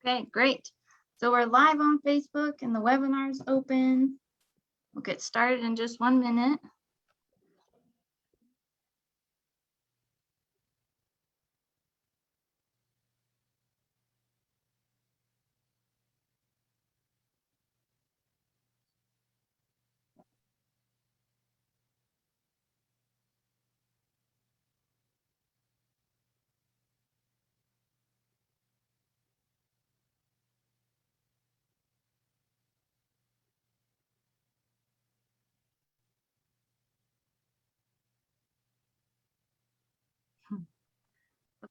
Okay, great. So we're live on Facebook and the webinar is open. We'll get started in just 1 minute.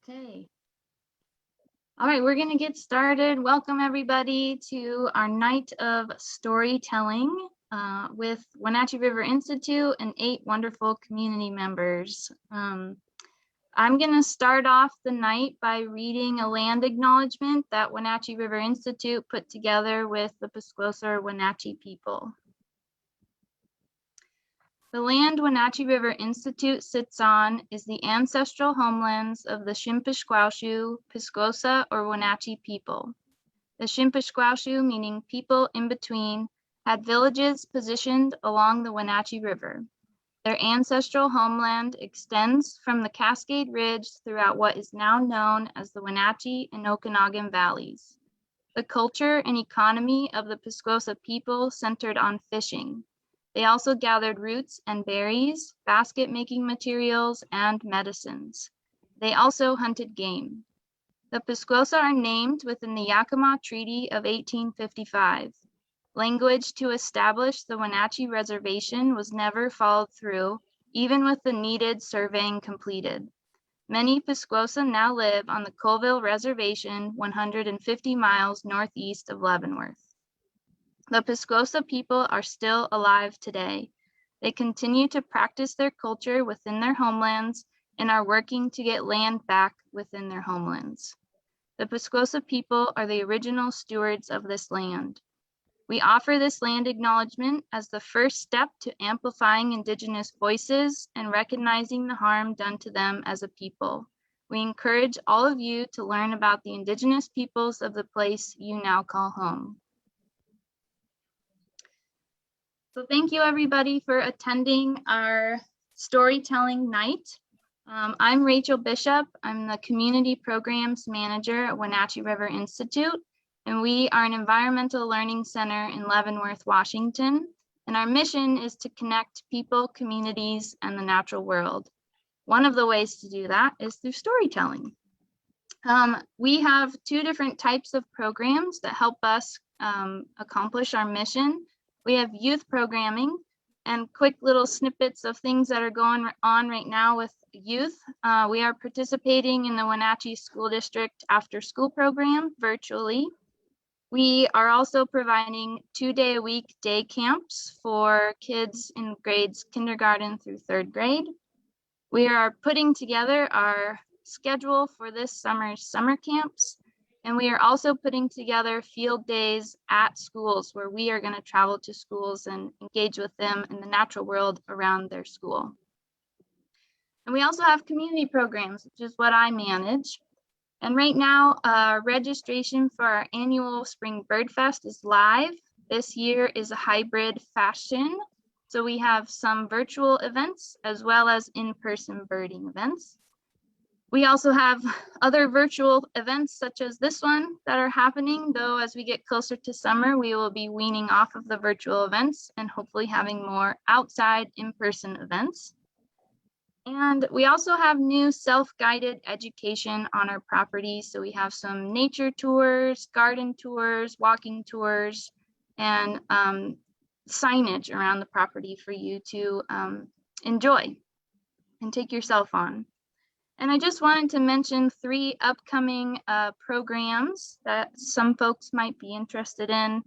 Okay. All right, we're going to get started. Welcome everybody to our night of storytelling with Wenatchee River Institute and 8 wonderful community members. I'm going to start off the night by reading a land acknowledgement that Wenatchee River Institute put together with the Pisclosa Wenatchee people. The land Wenatchee River Institute sits on is the ancestral homelands of the Shimpish-Squashu, Pisclosa, or Wenatchee people. The Shimpish-Squashu, meaning people in between, had villages positioned along the Wenatchee River. Their ancestral homeland extends from the Cascade Ridge throughout what is now known as the Wenatchee and Okanagan Valleys. The culture and economy of the Pisclosa people centered on fishing. They also gathered roots and berries, basket-making materials, and medicines. They also hunted game. The Pisclosa are named within the Yakima Treaty of 1855. Language to establish the Wenatchee Reservation was never followed through, even with the needed surveying completed. Many Pisclosa now live on the Colville Reservation, 150 miles northeast of Leavenworth. The Pisclosa people are still alive today. They continue to practice their culture within their homelands and are working to get land back within their homelands. The Pisclosa people are the original stewards of this land. We offer this land acknowledgement as the first step to amplifying Indigenous voices and recognizing the harm done to them as a people. We encourage all of you to learn about the Indigenous peoples of the place you now call home. So thank you everybody for attending our storytelling night. I'm Rachel Bishop. I'm the Community Programs Manager at Wenatchee River Institute, and we are an environmental learning center in Leavenworth, Washington. And our mission is to connect people, communities, and the natural world. One of the ways to do that is through storytelling. We have 2 different types of programs that help us accomplish our mission. We have youth programming and quick little snippets of things that are going on right now with youth. We are participating in the Wenatchee School District after school program virtually. We are also providing 2-day-a-week day camps for kids in grades kindergarten through 3rd grade. We are putting together our schedule for this summer's summer camps. And we are also putting together field days at schools where we are going to travel to schools and engage with them in the natural world around their school. And we also have community programs, which is what I manage. And right now, registration for our annual Spring Bird Fest is live. This year is a hybrid fashion. So we have some virtual events as well as in-person birding events. We also have other virtual events such as this one that are happening, though as we get closer to summer, we will be weaning off of the virtual events and hopefully having more outside in-person events. And we also have new self-guided education on our property. So we have some nature tours, garden tours, walking tours, and signage around the property for you to enjoy and take yourself on. And I just wanted to mention 3 upcoming programs that some folks might be interested in.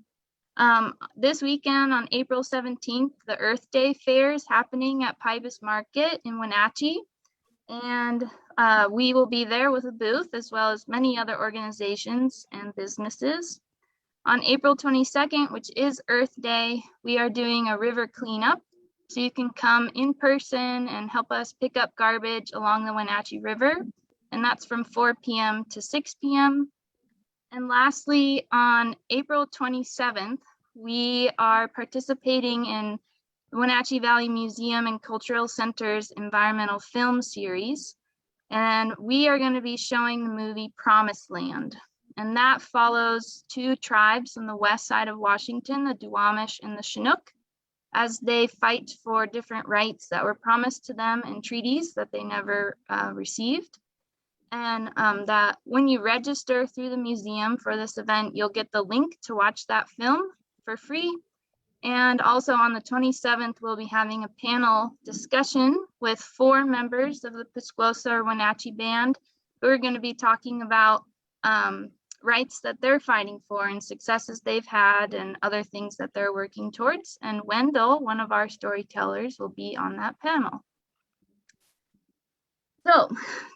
This weekend on April 17th, the Earth Day Fair is happening at Pybus Market in Wenatchee. And we will be there with a booth as well as many other organizations and businesses. On April 22nd, which is Earth Day, we are doing a river cleanup. So you can come in person and help us pick up garbage along the Wenatchee River. And that's from 4 p.m. to 6 p.m. And lastly, on April 27th, we are participating in the Wenatchee Valley Museum and Cultural Center's environmental film series. And we are going to be showing the movie Promised Land. And that follows two tribes on the west side of Washington, the Duwamish and the Chinook, as they fight for different rights that were promised to them in treaties that they never received. And that when you register through the museum for this event, you'll get the link to watch that film for free. And also on the 27th, we'll be having a panel discussion with 4 members of the Pisclosa or Wenatchee Band who are going to be talking about rights that they're fighting for and successes they've had and other things that they're working towards. And Wendell, one of our storytellers, will be on that panel. So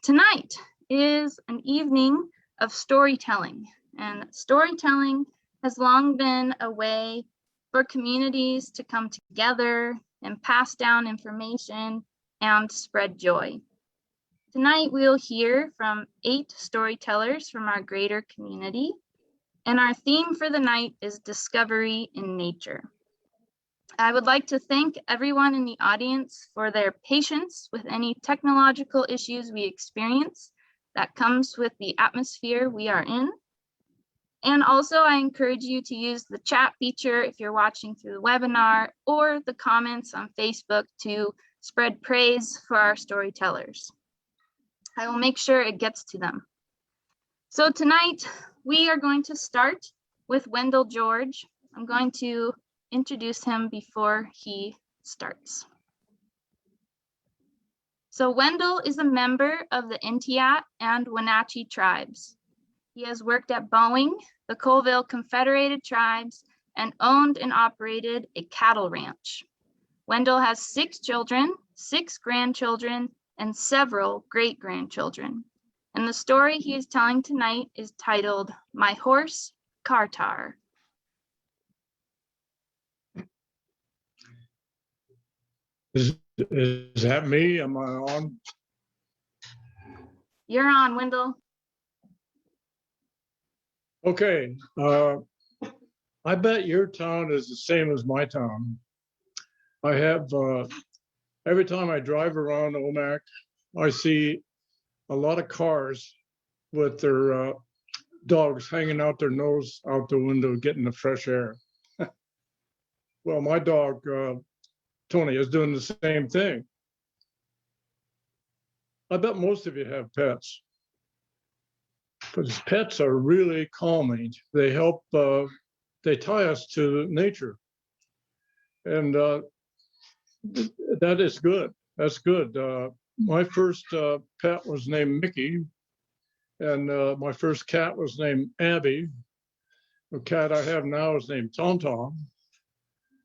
tonight is an evening of storytelling, and storytelling has long been a way for communities to come together and pass down information and spread joy. Tonight, we'll hear from 8 storytellers from our greater community, and our theme for the night is Discovery in Nature. I would like to thank everyone in the audience for their patience with any technological issues we experience that comes with the atmosphere we are in. And also, I encourage you to use the chat feature if you're watching through the webinar or the comments on Facebook to spread praise for our storytellers. I will make sure it gets to them. So tonight, we are going to start with Wendell George. I'm going to introduce him before he starts. So Wendell is a member of the Intiat and Wenatchee tribes. He has worked at Boeing, the Colville Confederated Tribes, and owned and operated a cattle ranch. Wendell has 6 children, 6 grandchildren, and several great-grandchildren. And the story he is telling tonight is titled, My Horse, Cartar. Is that me? Am I on? You're on, Wendell. Okay. I bet your town is the same as my town. I have, every time I drive around Omak, I see a lot of cars with their dogs hanging out their nose out the window, getting the fresh air. Well, my dog, Tony, is doing the same thing. I bet most of you have pets, because pets are really calming. They help, they tie us to nature. And that is good. That's good. My first pet was named Mickey, and my first cat was named Abby. The cat I have now is named Tom Tom.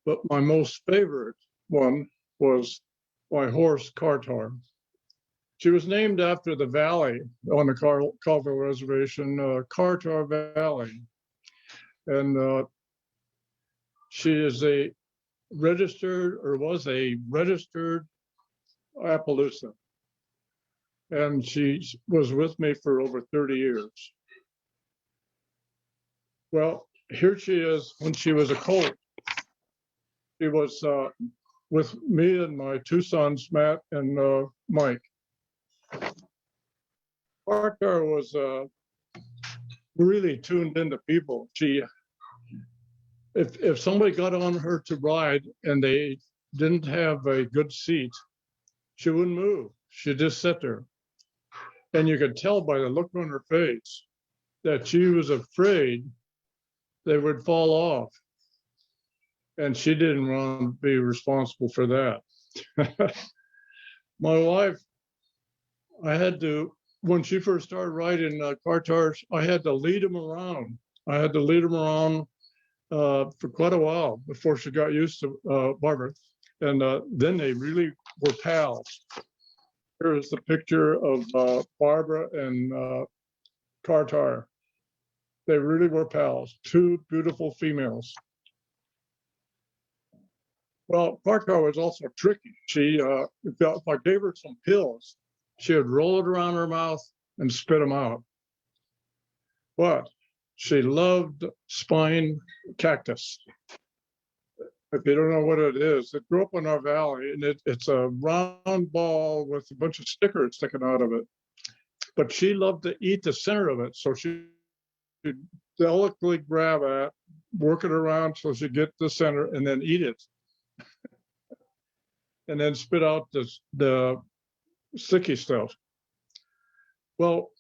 But my most favorite one was my horse, Cartar. She was named after the valley on the Colville Reservation, Cartar Valley. And she is a registered, or was a registered Appaloosa. And she was with me for over 30 years. Well, here she is when she was a colt. She was with me and my 2 sons, Matt and Mike. Cartar was really tuned into people. She, if somebody got on her to ride and they didn't have a good seat, she wouldn't move. She'd just sit there. And you could tell by the look on her face that she was afraid they would fall off. And she didn't want to be responsible for that. My wife, I had to, when she first started riding Cartars, I had to lead him around. I had to lead him around for quite a while before she got used to Barbara. And then they really were pals. Here is the picture of Barbara and Cartar. They really were pals, 2 beautiful females. Well, Cartar was also tricky. She, if I gave her some pills, she would roll it around her mouth and spit them out. But she loved spine cactus. If you don't know what it is, it grew up in our valley, and it's a round ball with a bunch of stickers sticking out of it. But she loved to eat the center of it, so she delicately grab it, work it around so she get the center, and then eat it, and then spit out the sticky stuff. Well,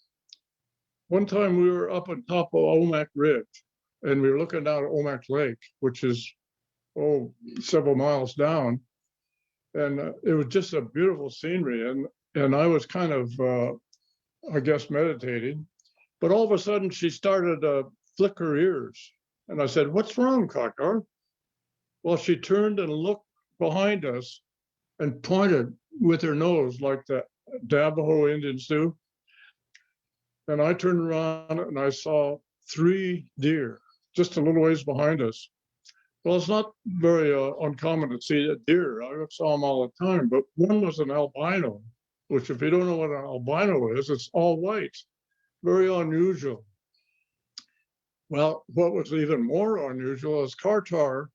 one time we were up on top of Omak Ridge, and we were looking down at Omak Lake, which is several miles down, and it was just a beautiful scenery. And I was kind of, I guess, meditating, but all of a sudden she started to flick her ears, and I said, "What's wrong, Kartar?" Well, she turned and looked behind us and pointed with her nose like the Navajo Indians do. And I turned around and I saw 3 deer just a little ways behind us. Well, it's not very uncommon to see a deer. I saw them all the time, but one was an albino, which, if you don't know what an albino is, it's all white, very unusual. Well, what was even more unusual is Kartar,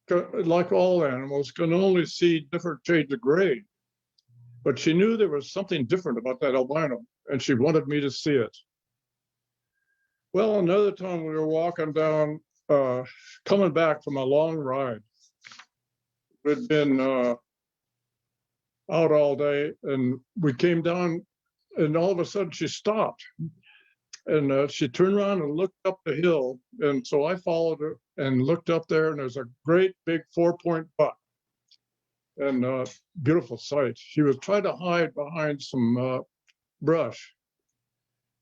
like all animals, can only see different shades of gray. But she knew there was something different about that albino, and she wanted me to see it. Well, another time we were walking down, coming back from a long ride. We'd been out all day, and we came down, and all of a sudden she stopped. And she turned around and looked up the hill. And so I followed her and looked up there, and there's a great big 4-point buck. And beautiful sight. She was trying to hide behind some brush.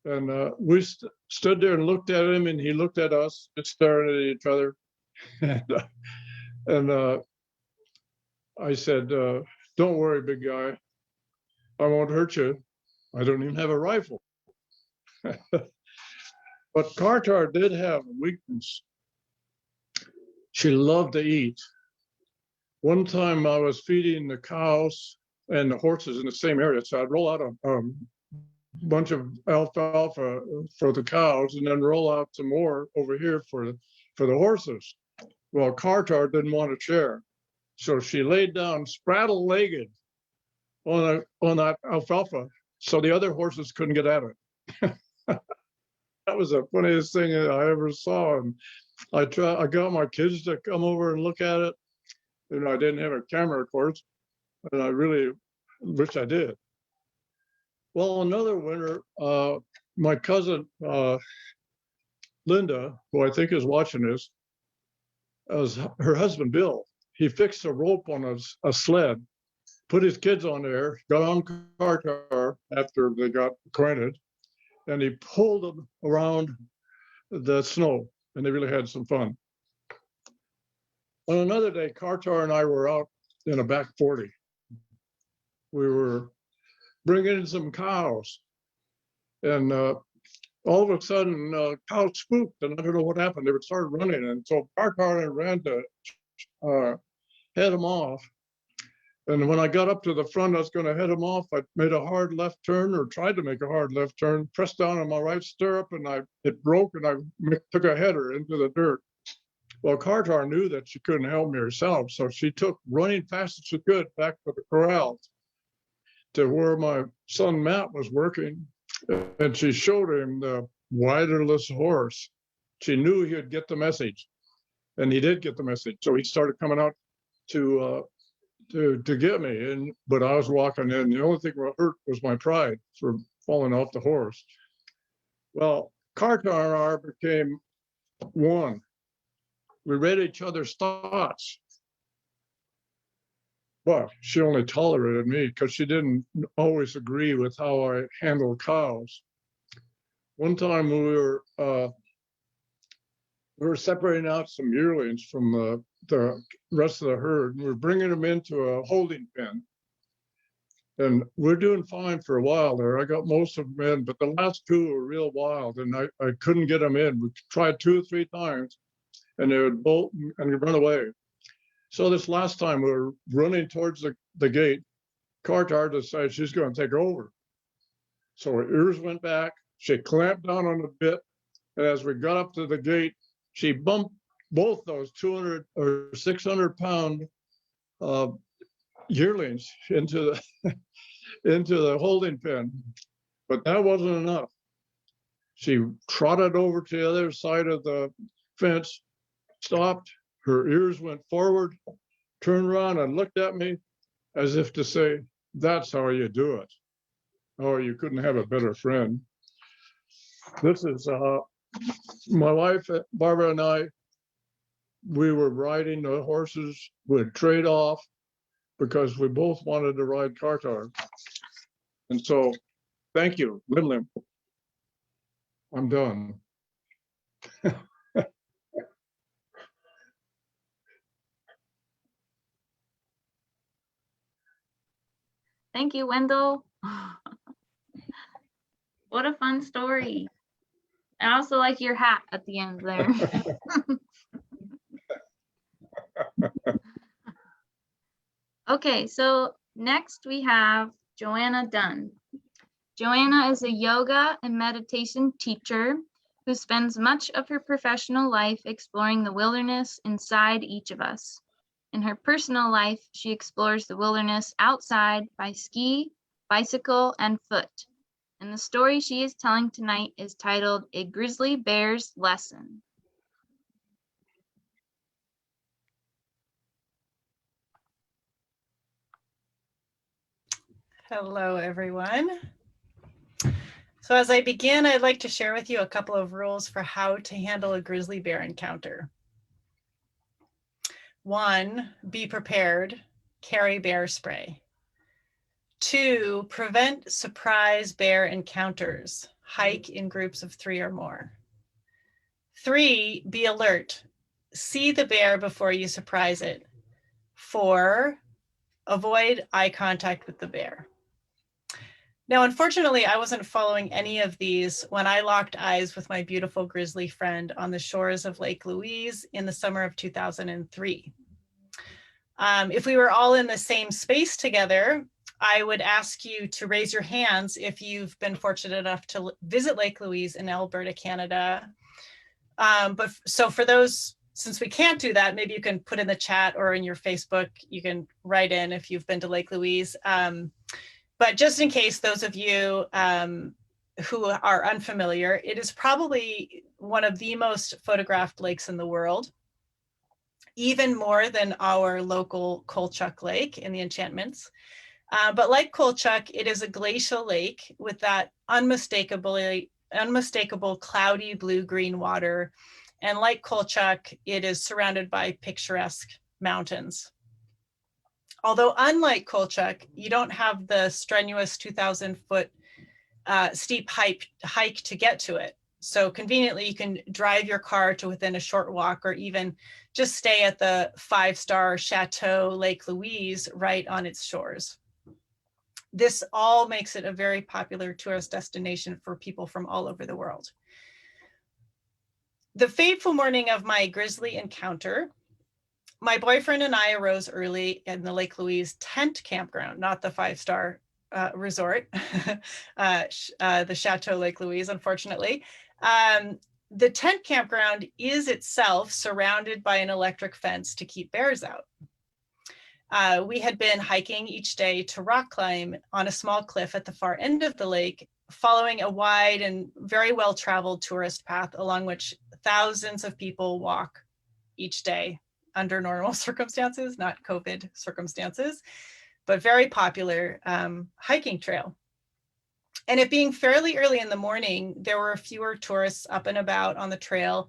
And we stood there and looked at him, and he looked at us, just staring at each other. and I said, "Don't worry, big guy. I won't hurt you. I don't even have a rifle." But Kartar did have a weakness. She loved to eat. One time I was feeding the cows and the horses in the same area. So I'd roll out a bunch of alfalfa for the cows and then roll out some more over here for the horses. Well, Kartar didn't want to share. So she laid down spraddle-legged on that alfalfa so the other horses couldn't get at it. That was the funniest thing that I ever saw. And I got my kids to come over and look at it. And I didn't have a camera, of course, and I really wish I did. Well, another winter, my cousin, Linda, who I think is watching this, as her husband, Bill, he fixed a rope on a sled, put his kids on there, got on Kartar after they got acquainted, and he pulled them around the snow, and they really had some fun. On another day, Kartar and I were out in a back 40. We were bringing in some cows, and all of a sudden, cows spooked, and I don't know what happened. They would start running, and so Kartar ran to head them off. And when I got up to the front, I was going to head them off. I made a hard left turn, or tried to make a hard left turn, pressed down on my right stirrup, and it broke, and I took a header into the dirt. Well, Kartar knew that she couldn't help me herself, so she took running fast as she could back to the corral to where my son Matt was working, and she showed him the riderless horse. She knew he would get the message, and he did get the message. So he started coming out to get me, but I was walking in. The only thing that hurt was my pride for falling off the horse. Well, Kartar and I became one. We read each other's thoughts. But she only tolerated me because she didn't always agree with how I handled cows. One time we were separating out some yearlings from the rest of the herd, and we were bringing them into a holding pen. And we're doing fine for a while there. I got most of them in, but the last 2 were real wild, and I couldn't get them in. We tried 2 or 3 times, and they would bolt and run away. So this last time we were running towards the gate, Kartar decided she's going to take over. So her ears went back. She clamped down on the bit, And as we got up to the gate, she bumped both those 200 or 600-pound yearlings into the holding pen. But that wasn't enough. She trotted over to the other side of the fence, stopped, her ears went forward, turned around and looked at me as if to say, that's how you do it. Oh, you couldn't have a better friend. This is my wife, Barbara, and I. We were riding the horses. We'd trade off because we both wanted to ride Cartar. And so, thank you, Lim. I'm done. Thank you, Wendell. What a fun story. I also like your hat at the end there. Okay, so next we have Joanna Dunn. Joanna is a yoga and meditation teacher who spends much of her professional life exploring the wilderness inside each of us. In her personal life, she explores the wilderness outside by ski, bicycle, and foot. And the story she is telling tonight is titled A Grizzly Bear's Lesson. Hello, everyone. So as I begin, I'd like to share with you a couple of rules for how to handle a grizzly bear encounter. 1, be prepared, carry bear spray. 2, prevent surprise bear encounters, hike in groups of 3 or more. 3, be alert, see the bear before you surprise it. 4, avoid eye contact with the bear. Now, unfortunately, I wasn't following any of these when I locked eyes with my beautiful grizzly friend on the shores of Lake Louise in the summer of 2003. If we were all in the same space together, I would ask you to raise your hands if you've been fortunate enough to visit Lake Louise in Alberta, Canada. So for those, since we can't do that, maybe you can put in the chat or in your Facebook, you can write in if you've been to Lake Louise. But just in case those of you who are unfamiliar, it is probably one of the most photographed lakes in the world, even more than our local Kolchak Lake in the Enchantments. But like Kolchak, it is a glacial lake with that unmistakable cloudy blue-green water. And like Kolchak, it is surrounded by picturesque mountains. Although unlike Kolchak, you don't have the strenuous 2,000-foot steep hike to get to it. So conveniently, you can drive your car to within a short walk or even just stay at the 5-star Chateau Lake Louise right on its shores. This all makes it a very popular tourist destination for people from all over the world. The fateful morning of my grizzly encounter, my boyfriend and I arose early in the Lake Louise tent campground, not the 5-star resort, the Chateau Lake Louise, unfortunately. The tent campground is itself surrounded by an electric fence to keep bears out. We had been hiking each day to rock climb on a small cliff at the far end of the lake, following a wide and very well-traveled tourist path along which thousands of people walk each day under normal circumstances, not COVID circumstances, but very popular hiking trail. And it being fairly early in the morning, there were fewer tourists up and about on the trail.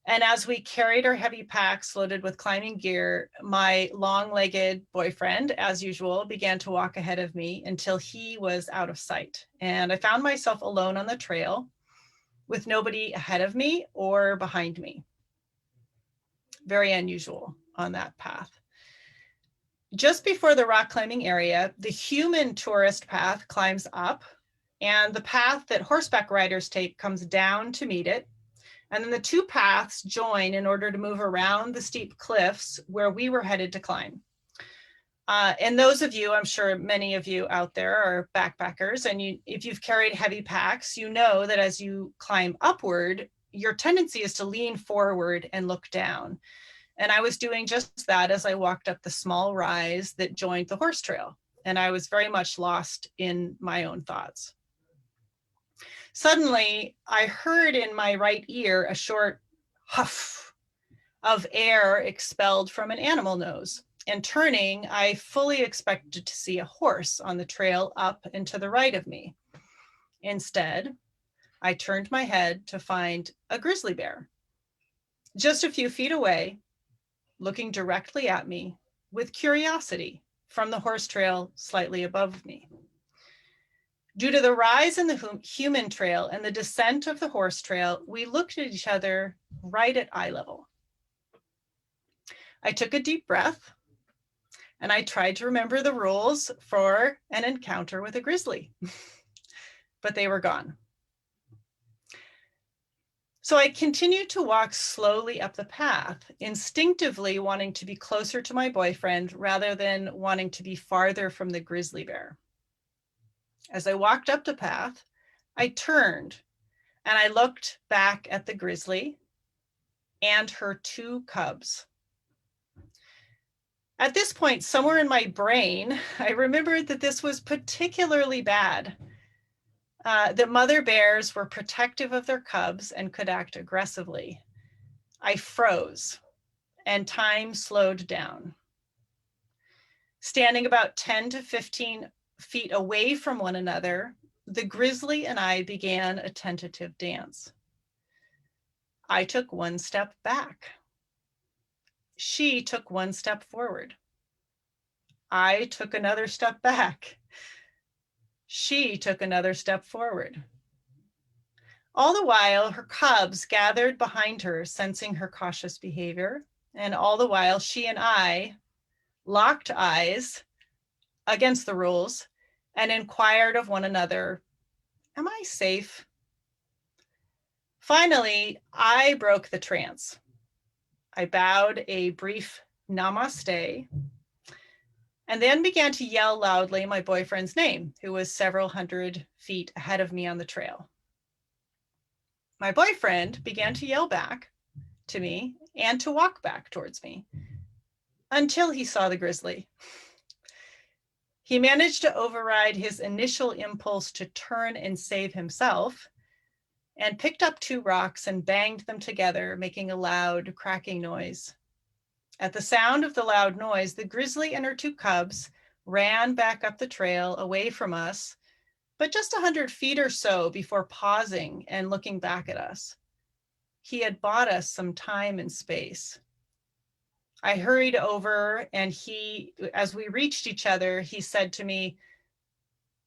And as we carried our heavy packs loaded with climbing gear, my long-legged boyfriend, as usual, began to walk ahead of me until he was out of sight. And I found myself alone on the trail with nobody ahead of me or behind me. Very unusual on that path. Just before the rock climbing area, the human tourist path climbs up, and the path that horseback riders take comes down to meet it. And then the two paths join in order to move around the steep cliffs where we were headed to climb. And those of you, I'm sure many of you out there are backpackers, and if you've carried heavy packs, you know that as you climb upward, your tendency is to lean forward and look down. And I was doing just that as I walked up the small rise that joined the horse trail. And I was very much lost in my own thoughts. Suddenly, I heard in my right ear a short huff of air expelled from an animal nose. And turning, I fully expected to see a horse on the trail up and to the right of me. Instead, I turned my head to find a grizzly bear, just a few feet away, looking directly at me with curiosity from the horse trail slightly above me. Due to the rise in the human trail and the descent of the horse trail, we looked at each other right at eye level. I took a deep breath and I tried to remember the rules for an encounter with a grizzly, but they were gone. So I continued to walk slowly up the path, instinctively wanting to be closer to my boyfriend rather than wanting to be farther from the grizzly bear. As I walked up the path, I turned and I looked back at the grizzly and her 2 cubs. At this point, somewhere in my brain, I remembered that this was particularly bad, that mother bears were protective of their cubs and could act aggressively. I froze and time slowed down. Standing about 10 to 15 feet away from one another, the grizzly and I began a tentative dance. I took 1 step back. She took 1 step forward. I took another step back. She took another step forward. All the while, her cubs gathered behind her, sensing her cautious behavior. And all the while, she and I locked eyes against the rules and inquired of one another, am I safe? Finally, I broke the trance. I bowed a brief namaste and then began to yell loudly my boyfriend's name, who was several hundred feet ahead of me on the trail. My boyfriend began to yell back to me and to walk back towards me until he saw the grizzly. He managed to override his initial impulse to turn and save himself and picked up 2 rocks and banged them together, making a loud cracking noise. At the sound of the loud noise, the grizzly and her 2 cubs ran back up the trail away from us, but just 100 feet or so before pausing and looking back at us. He had bought us some time and space. I hurried over and as we reached each other, he said to me,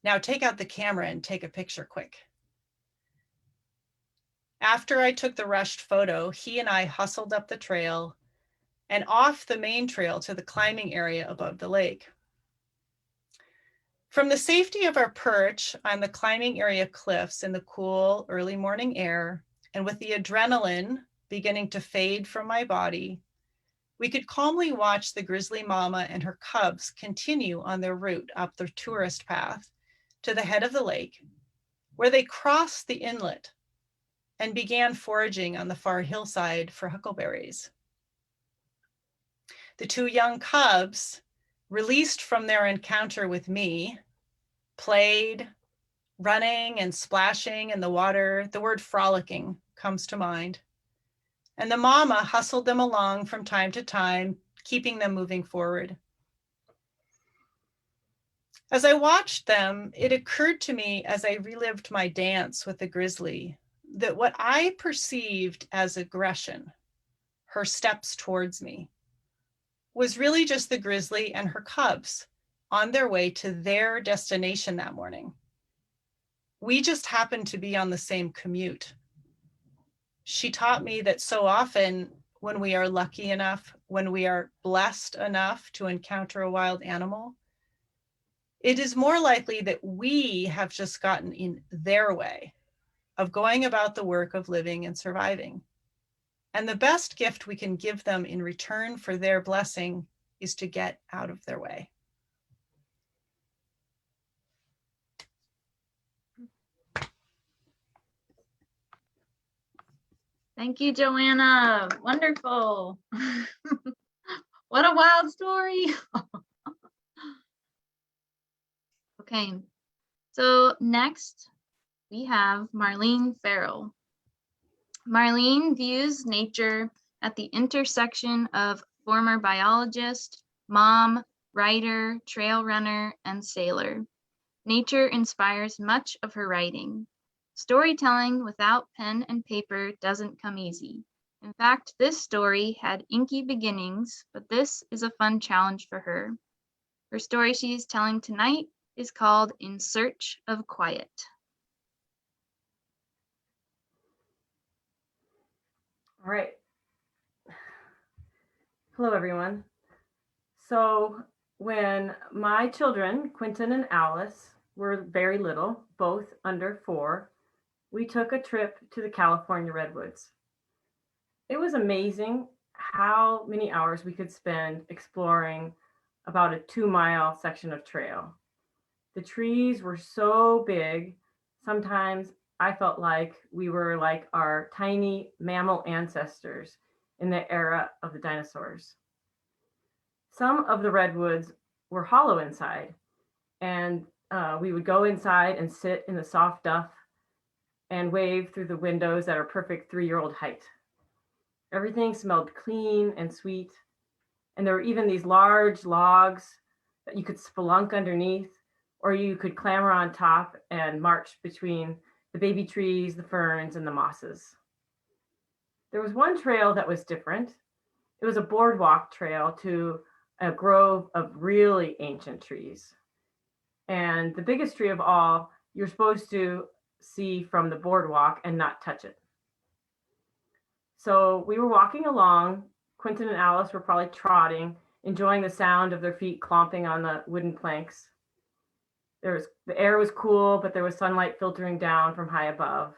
now take out the camera and take a picture quick. After I took the rushed photo, he and I hustled up the trail and off the main trail to the climbing area above the lake. From the safety of our perch on the climbing area cliffs in the cool early morning air, and with the adrenaline beginning to fade from my body, we could calmly watch the grizzly mama and her cubs continue on their route up the tourist path to the head of the lake, where they crossed the inlet and began foraging on the far hillside for huckleberries. The 2 young cubs, released from their encounter with me, played, running and splashing in the water. The word frolicking comes to mind. And the mama hustled them along from time to time, keeping them moving forward. As I watched them, it occurred to me as I relived my dance with the grizzly that what I perceived as aggression, her steps towards me, was really just the grizzly and her cubs on their way to their destination that morning. We just happened to be on the same commute. She taught me that so often when we are lucky enough, when we are blessed enough to encounter a wild animal, it is more likely that we have just gotten in their way of going about the work of living and surviving. And the best gift we can give them in return for their blessing is to get out of their way. Thank you, Joanna. Wonderful. What a wild story. Okay, so next we have Marlene Farrell. Marlene views nature at the intersection of former biologist, mom, writer, trail runner, and sailor. Nature inspires much of her writing. Storytelling without pen and paper doesn't come easy. In fact, this story had inky beginnings, but this is a fun challenge for her. Her story she's telling tonight is called In Search of Quiet. All right. Hello, everyone. So when my children, Quentin and Alice, were very little, both under 4, we took a trip to the California Redwoods. It was amazing how many hours we could spend exploring about a 2-mile section of trail. The trees were so big, sometimes I felt like we were like our tiny mammal ancestors in the era of the dinosaurs. Some of the redwoods were hollow inside, and we would go inside and sit in the soft duff and wave through the windows at our perfect 3-year-old height. Everything smelled clean and sweet, and there were even these large logs that you could spelunk underneath, or you could clamber on top and march between the baby trees, the ferns, and the mosses. There was one trail that was different. It was a boardwalk trail to a grove of really ancient trees. And the biggest tree of all, you're supposed to see from the boardwalk and not touch it. So we were walking along. Quentin and Alice were probably trotting, enjoying the sound of their feet clomping on the wooden planks. The air was cool, but there was sunlight filtering down from high above.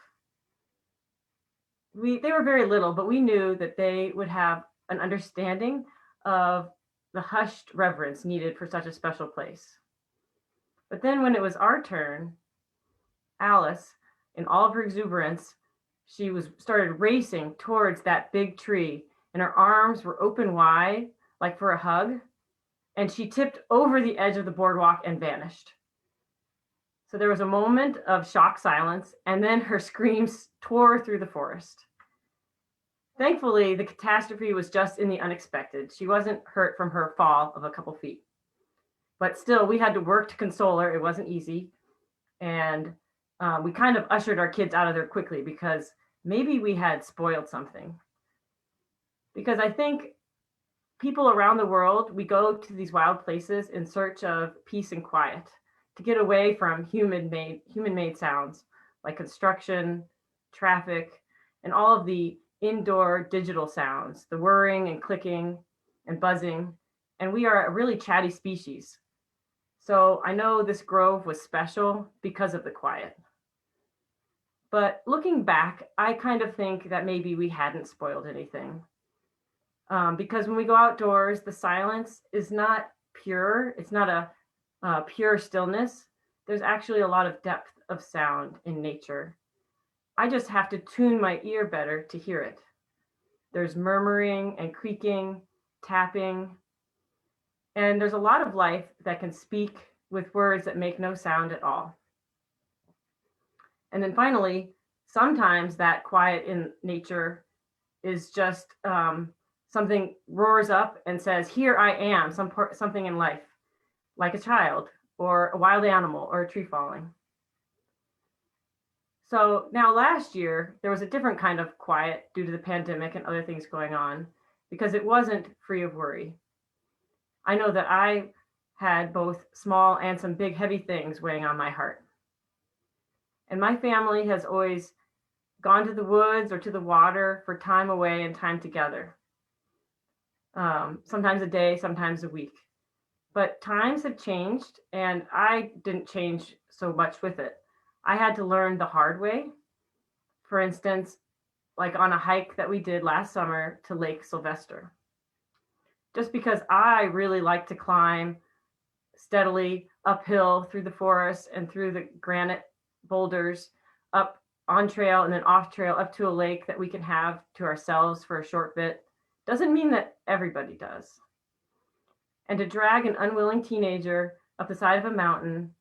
They were very little, but we knew that they would have an understanding of the hushed reverence needed for such a special place. But then when it was our turn, Alice, in all of her exuberance, she started racing towards that big tree, and her arms were open wide, like for a hug, and she tipped over the edge of the boardwalk and vanished. So there was a moment of shocked silence, and then her screams tore through the forest. Thankfully, the catastrophe was just in the unexpected. She wasn't hurt from her fall of a couple feet. But still, we had to work to console her. It wasn't easy. And we kind of ushered our kids out of there quickly because maybe we had spoiled something. Because I think people around the world, we go to these wild places in search of peace and quiet, to get away from human-made sounds like construction, traffic, and all of the indoor digital sounds, the whirring and clicking and buzzing. And we are a really chatty species. So I know this grove was special because of the quiet. But looking back, I kind of think that maybe we hadn't spoiled anything. Because when we go outdoors, the silence is not pure. It's not a pure stillness. There's actually a lot of depth of sound in nature. I just have to tune my ear better to hear it. There's murmuring and creaking, tapping, and there's a lot of life that can speak with words that make no sound at all. And then finally, sometimes that quiet in nature is just something roars up and says, "Here I am," something in life, like a child or a wild animal or a tree falling. So now last year, there was a different kind of quiet due to the pandemic and other things going on because it wasn't free of worry. I know that I had both small and some big heavy things weighing on my heart. And my family has always gone to the woods or to the water for time away and time together. Sometimes a day, sometimes a week. But times have changed and I didn't change so much with it. I had to learn the hard way. For instance, like on a hike that we did last summer to Lake Sylvester. Just because I really like to climb steadily uphill through the forest and through the granite boulders up on trail and then off trail up to a lake that we can have to ourselves for a short bit doesn't mean that everybody does. And to drag an unwilling teenager up the side of a mountain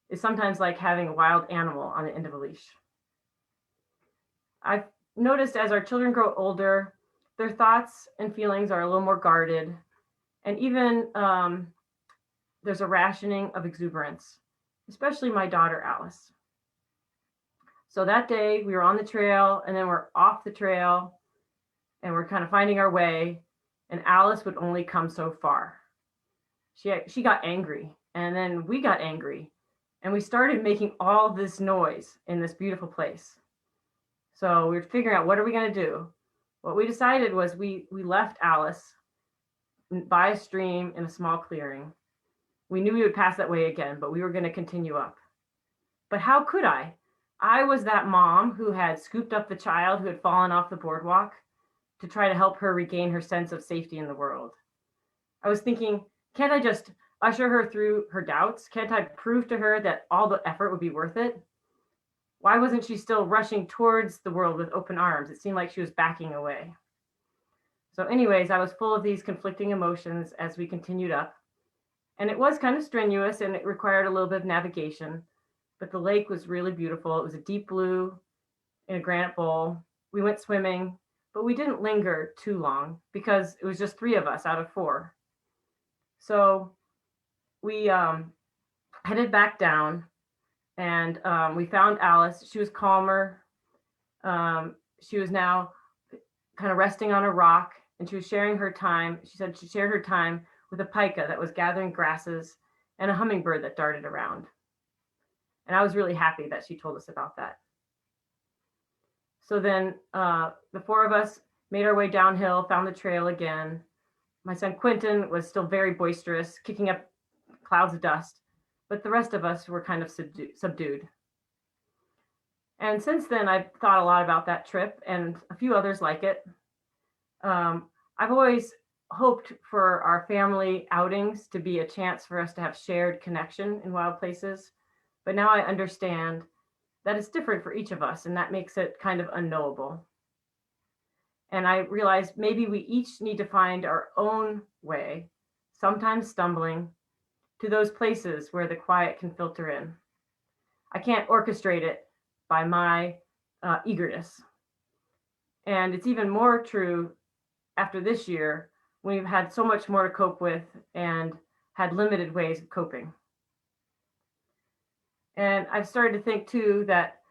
is sometimes like having a wild animal on the end of a leash. I've noticed as our children grow older, their thoughts and feelings are a little more guarded. And even there's a rationing of exuberance, especially my daughter, Alice. So that day we were on the trail and then we're off the trail and we're kind of finding our way, and Alice would only come so far. She got angry, and then we got angry, and we started making all this noise in this beautiful place. So we were figuring out, what are we going to do? What we decided was we left Alice by a stream in a small clearing. We knew we would pass that way again, but we were going to continue up. But how could I? I was that mom who had scooped up the child who had fallen off the boardwalk to try to help her regain her sense of safety in the world. I was thinking, can't I just usher her through her doubts? Can't I prove to her that all the effort would be worth it? Why wasn't she still rushing towards the world with open arms? It seemed like she was backing away. So anyways, I was full of these conflicting emotions as we continued up. And it was kind of strenuous and it required a little bit of navigation, but the lake was really beautiful. It was a deep blue in a granite bowl. We went swimming, but we didn't linger too long because it was just 3 of us out of 4. So we headed back down and we found Alice. She was calmer. She was now kind of resting on a rock and she was sharing her time. She said she shared her time with a pika that was gathering grasses and a hummingbird that darted around. And I was really happy that she told us about that. So then the 4 of us made our way downhill, found the trail again. My son Quentin was still very boisterous, kicking up clouds of dust, but the rest of us were kind of subdued. And since then, I've thought a lot about that trip and a few others like it. I've always hoped for our family outings to be a chance for us to have shared connection in wild places, but now I understand that it's different for each of us, and that makes it kind of unknowable. And I realized maybe we each need to find our own way, sometimes stumbling, to those places where the quiet can filter in. I can't orchestrate it by my eagerness. And it's even more true after this year, when we've had so much more to cope with and had limited ways of coping. And I've started to think too that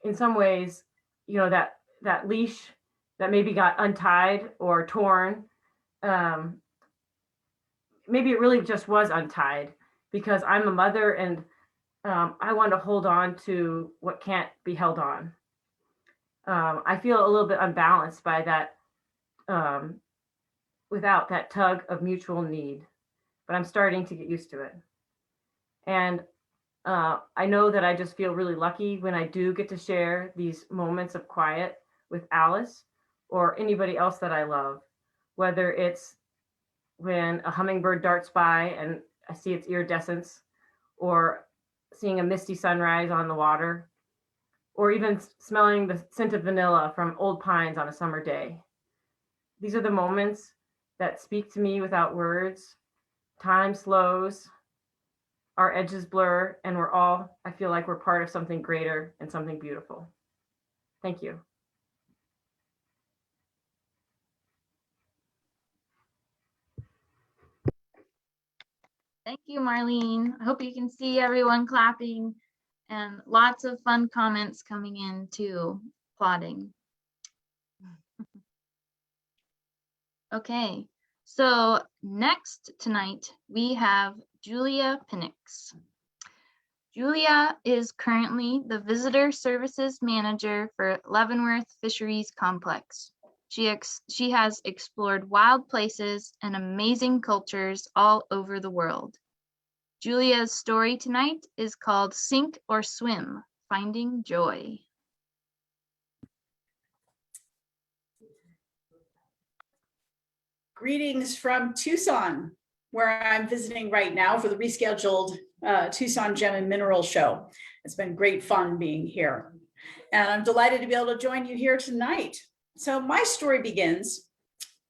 in some ways, you know, that leash that maybe got untied or torn, maybe it really just was untied because I'm a mother and I want to hold on to what can't be held on. I feel a little bit unbalanced by that, without that tug of mutual need, but I'm starting to get used to it. And I know that I just feel really lucky when I do get to share these moments of quiet with Alice or anybody else that I love, whether it's when a hummingbird darts by and I see its iridescence, or seeing a misty sunrise on the water, or even smelling the scent of vanilla from old pines on a summer day. These are the moments that speak to me without words. Time slows, our edges blur, and I feel like we're part of something greater and something beautiful. Thank you. Thank you, Marlene. I hope you can see everyone clapping and lots of fun comments coming in too, applauding. Okay, so next tonight we have Julia Pinnix. Julia is currently the Visitor Services Manager for Leavenworth Fisheries Complex. She has explored wild places and amazing cultures all over the world. Julia's story tonight is called Sink or Swim, Finding Joy. Greetings from Tucson, where I'm visiting right now for the rescheduled Tucson Gem and Mineral Show. It's been great fun being here. and I'm delighted to be able to join you here tonight. So my story begins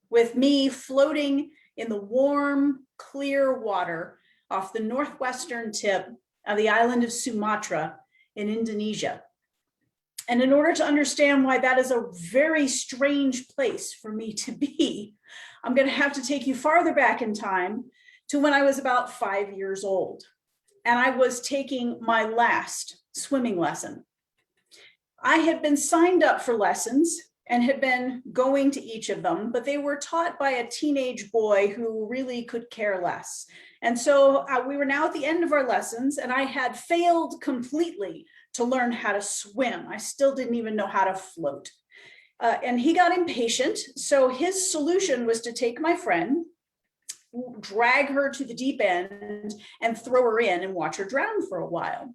with me floating in the warm, clear water off the northwestern tip of the island of Sumatra in Indonesia. And in order to understand why that is a very strange place for me to be, I'm going to have to take you farther back in time to when I was about 5 years old. And I was taking my last swimming lesson. I had been signed up for lessons and had been going to each of them, but they were taught by a teenage boy who really could care less. And so we were now at the end of our lessons, and I had failed completely to learn how to swim. I still didn't even know how to float. And he got impatient. So his solution was to take my friend, drag her to the deep end, and throw her in and watch her drown for a while.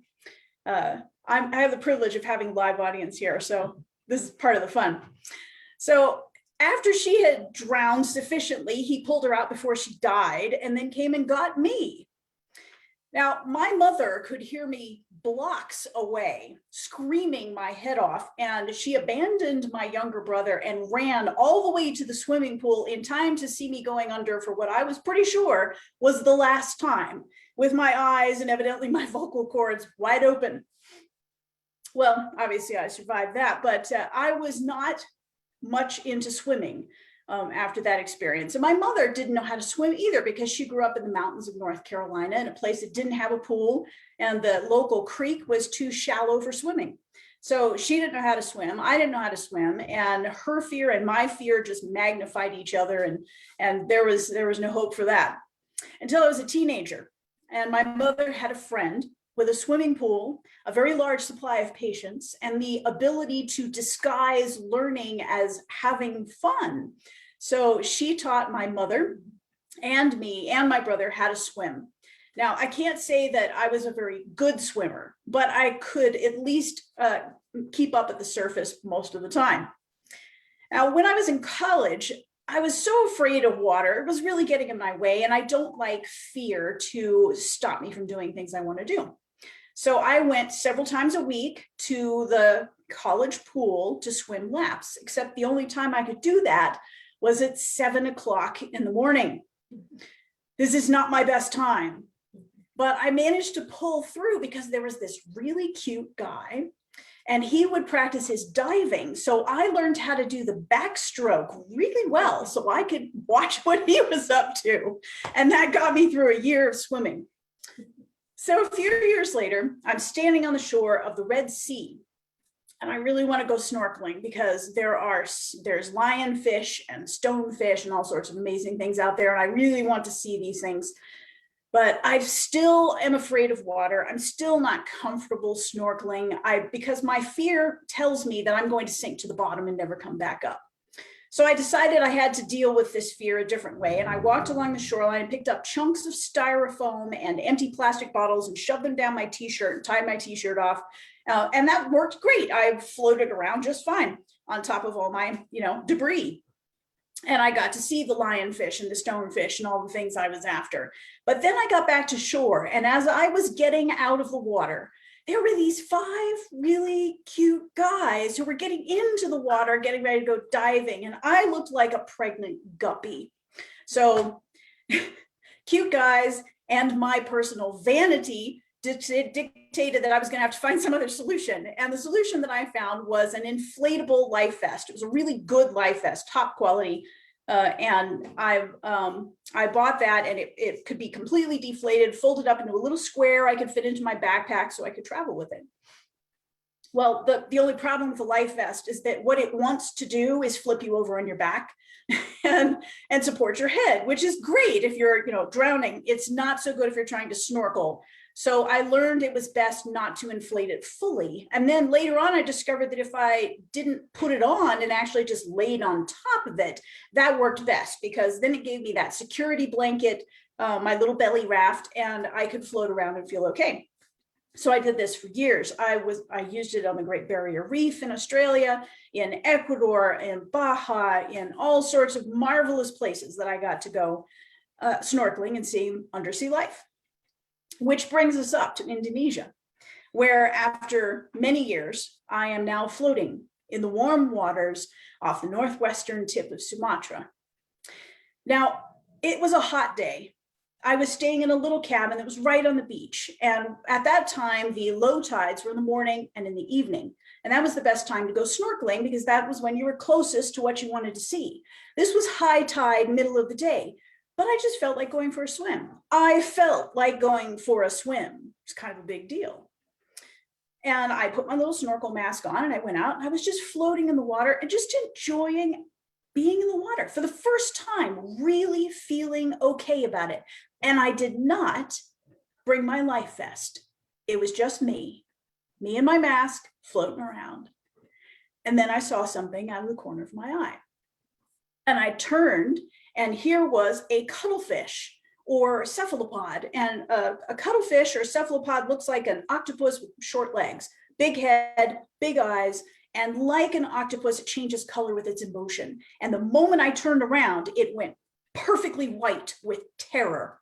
I have the privilege of having a live audience here, so this is part of the fun. So after she had drowned sufficiently, he pulled her out before she died and then came and got me. Now, my mother could hear me blocks away, screaming my head off, and she abandoned my younger brother and ran all the way to the swimming pool in time to see me going under for what I was pretty sure was the last time, with my eyes and evidently my vocal cords wide open. Well, obviously I survived that, but I was not much into swimming after that experience. And my mother didn't know how to swim either, because she grew up in the mountains of North Carolina in a place that didn't have a pool, and the local creek was too shallow for swimming. So she didn't know how to swim. I didn't know how to swim, and her fear and my fear just magnified each other, and there was no hope for that until I was a teenager. And my mother had a friend with a swimming pool, a very large supply of patience, and the ability to disguise learning as having fun. So she taught my mother and me and my brother how to swim. Now, I can't say that I was a very good swimmer, but I could at least keep up at the surface most of the time. Now, when I was in college, I was so afraid of water. It was really getting in my way, and I don't like fear to stop me from doing things I want to do. So I went several times a week to the college pool to swim laps, except the only time I could do that was at 7 o'clock in the morning. This is not my best time, but I managed to pull through because there was this really cute guy, and he would practice his diving. So I learned how to do the backstroke really well so I could watch what he was up to. And that got me through a year of swimming. So a few years later, I'm standing on the shore of the Red Sea, and I really want to go snorkeling because there's lionfish and stonefish and all sorts of amazing things out there, and I really want to see these things. But I still am afraid of water. I'm still not comfortable snorkeling because my fear tells me that I'm going to sink to the bottom and never come back up. So I decided I had to deal with this fear a different way. And I walked along the shoreline and picked up chunks of styrofoam and empty plastic bottles and shoved them down my t-shirt and tied my t-shirt off. And that worked great. I floated around just fine on top of all my, debris. And I got to see the lionfish and the stonefish and all the things I was after. But then I got back to shore. And as I was getting out of the water, there were these 5 really cute guys who were getting into the water, getting ready to go diving. And I looked like a pregnant guppy. So cute guys and my personal vanity dictated that I was going to have to find some other solution. And the solution that I found was an inflatable life vest. It was a really good life vest, top quality. And I bought that, and it could be completely deflated, folded up into a little square I could fit into my backpack so I could travel with it. Well, the only problem with the life vest is that what it wants to do is flip you over on your back and support your head, which is great if you're drowning. It's not so good if you're trying to snorkel. So I learned it was best not to inflate it fully. And then later on, I discovered that if I didn't put it on and actually just laid on top of it, that worked best, because then it gave me that security blanket, my little belly raft, and I could float around and feel okay. So I did this for years. I used it on the Great Barrier Reef in Australia, in Ecuador, in Baja, in all sorts of marvelous places that I got to go snorkeling and seeing undersea life. Which brings us up to Indonesia. where after many years, I am now floating in the warm waters off the northwestern tip of Sumatra. Now, it was a hot day. I was staying in a little cabin that was right on the beach. And at that time, the low tides were in the morning and in the evening. And that was the best time to go snorkeling because that was when you were closest to what you wanted to see. This was high tide, middle of the day, but I just felt like going for a swim. I felt like going for a swim. It's kind of a big deal. And I put my little snorkel mask on and I went out and I was just floating in the water and just enjoying being in the water for the first time, really feeling okay about it. And I did not bring my life vest. It was just me and my mask floating around. And then I saw something out of the corner of my eye. And I turned and here was a cuttlefish or cephalopod. And a cuttlefish or cephalopod looks like an octopus with short legs, big head, big eyes. And like an octopus, it changes color with its emotion. And the moment I turned around, it went perfectly white with terror.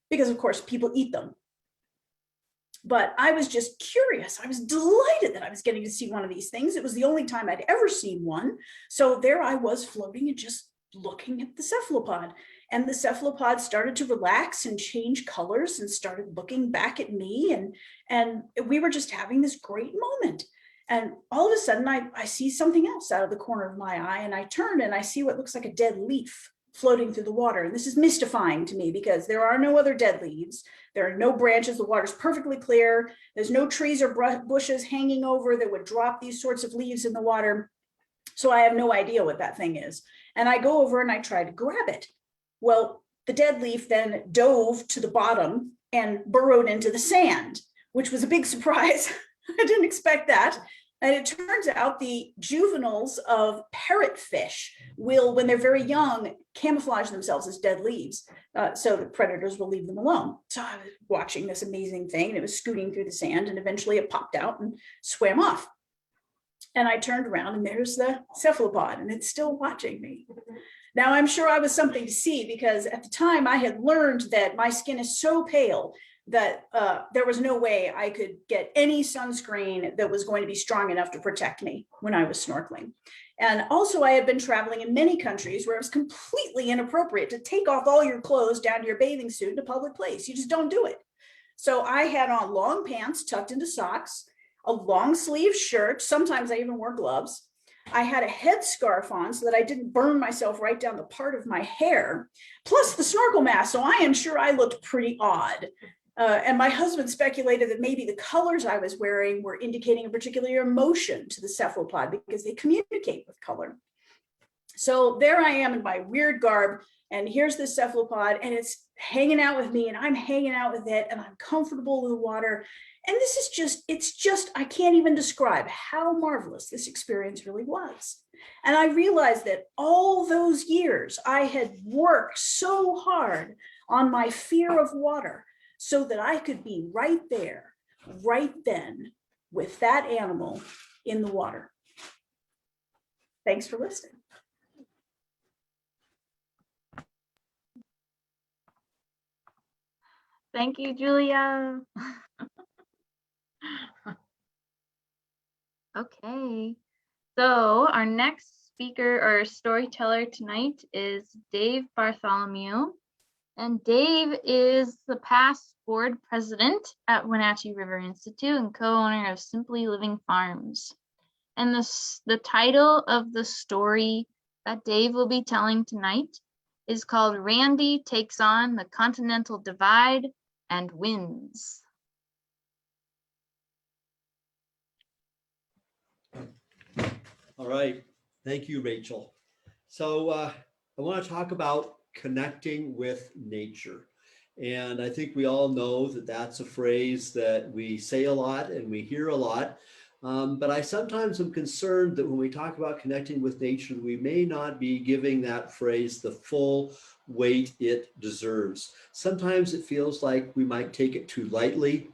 Because of course, people eat them. But I was just curious. I was delighted that I was getting to see one of these things. It was the only time I'd ever seen one. So there I was floating and just looking at the cephalopod. And the cephalopod started to relax and change colors and started looking back at me. And we were just having this great moment. And all of a sudden, I see something else out of the corner of my eye, and I turn and I see what looks like a dead leaf floating through the water. And this is mystifying to me because there are no other dead leaves. There are no branches. The water's perfectly clear. There's no trees or bushes hanging over that would drop these sorts of leaves in the water. So I have no idea what that thing is. And I go over and I try to grab it. Well, the dead leaf then dove to the bottom and burrowed into the sand, which was a big surprise. I didn't expect that. And it turns out the juveniles of parrotfish will, when they're very young, camouflage themselves as dead leaves. So the predators will leave them alone. So I was watching this amazing thing and it was scooting through the sand and eventually it popped out and swam off. And I turned around and there's the cephalopod and it's still watching me. Now I'm sure I was something to see because at the time I had learned that my skin is so pale that there was no way I could get any sunscreen that was going to be strong enough to protect me when I was snorkeling. And also I had been traveling in many countries where it was completely inappropriate to take off all your clothes down to your bathing suit in a public place. You just don't do it. So I had on long pants tucked into socks, a long sleeve shirt. Sometimes I even wore gloves. I had a headscarf on so that I didn't burn myself right down the part of my hair, plus the snorkel mask. So I am sure I looked pretty odd. And my husband speculated that maybe the colors I was wearing were indicating a particular emotion to the cephalopod because they communicate with color. So there I am in my weird garb, and here's the cephalopod, and it's hanging out with me, and I'm hanging out with it, and I'm comfortable in the water. And this is just, I can't even describe how marvelous this experience really was. And I realized that all those years I had worked so hard on my fear of water so that I could be right there, right then, with that animal in the water. Thanks for listening. Thank you, Julia. Okay, so our next speaker or storyteller tonight is Dave Bartholomew. And Dave is the past board president at Wenatchee River Institute and co-owner of Simply Living Farms. And the title of the story that Dave will be telling tonight is called Randy Takes on the Continental Divide and Wins. All right, thank you, Rachel. So I want to talk about connecting with nature. And I think we all know that that's a phrase that we say a lot and we hear a lot. But I sometimes am concerned that when we talk about connecting with nature, we may not be giving that phrase the full weight it deserves. Sometimes it feels like we might take it too lightly,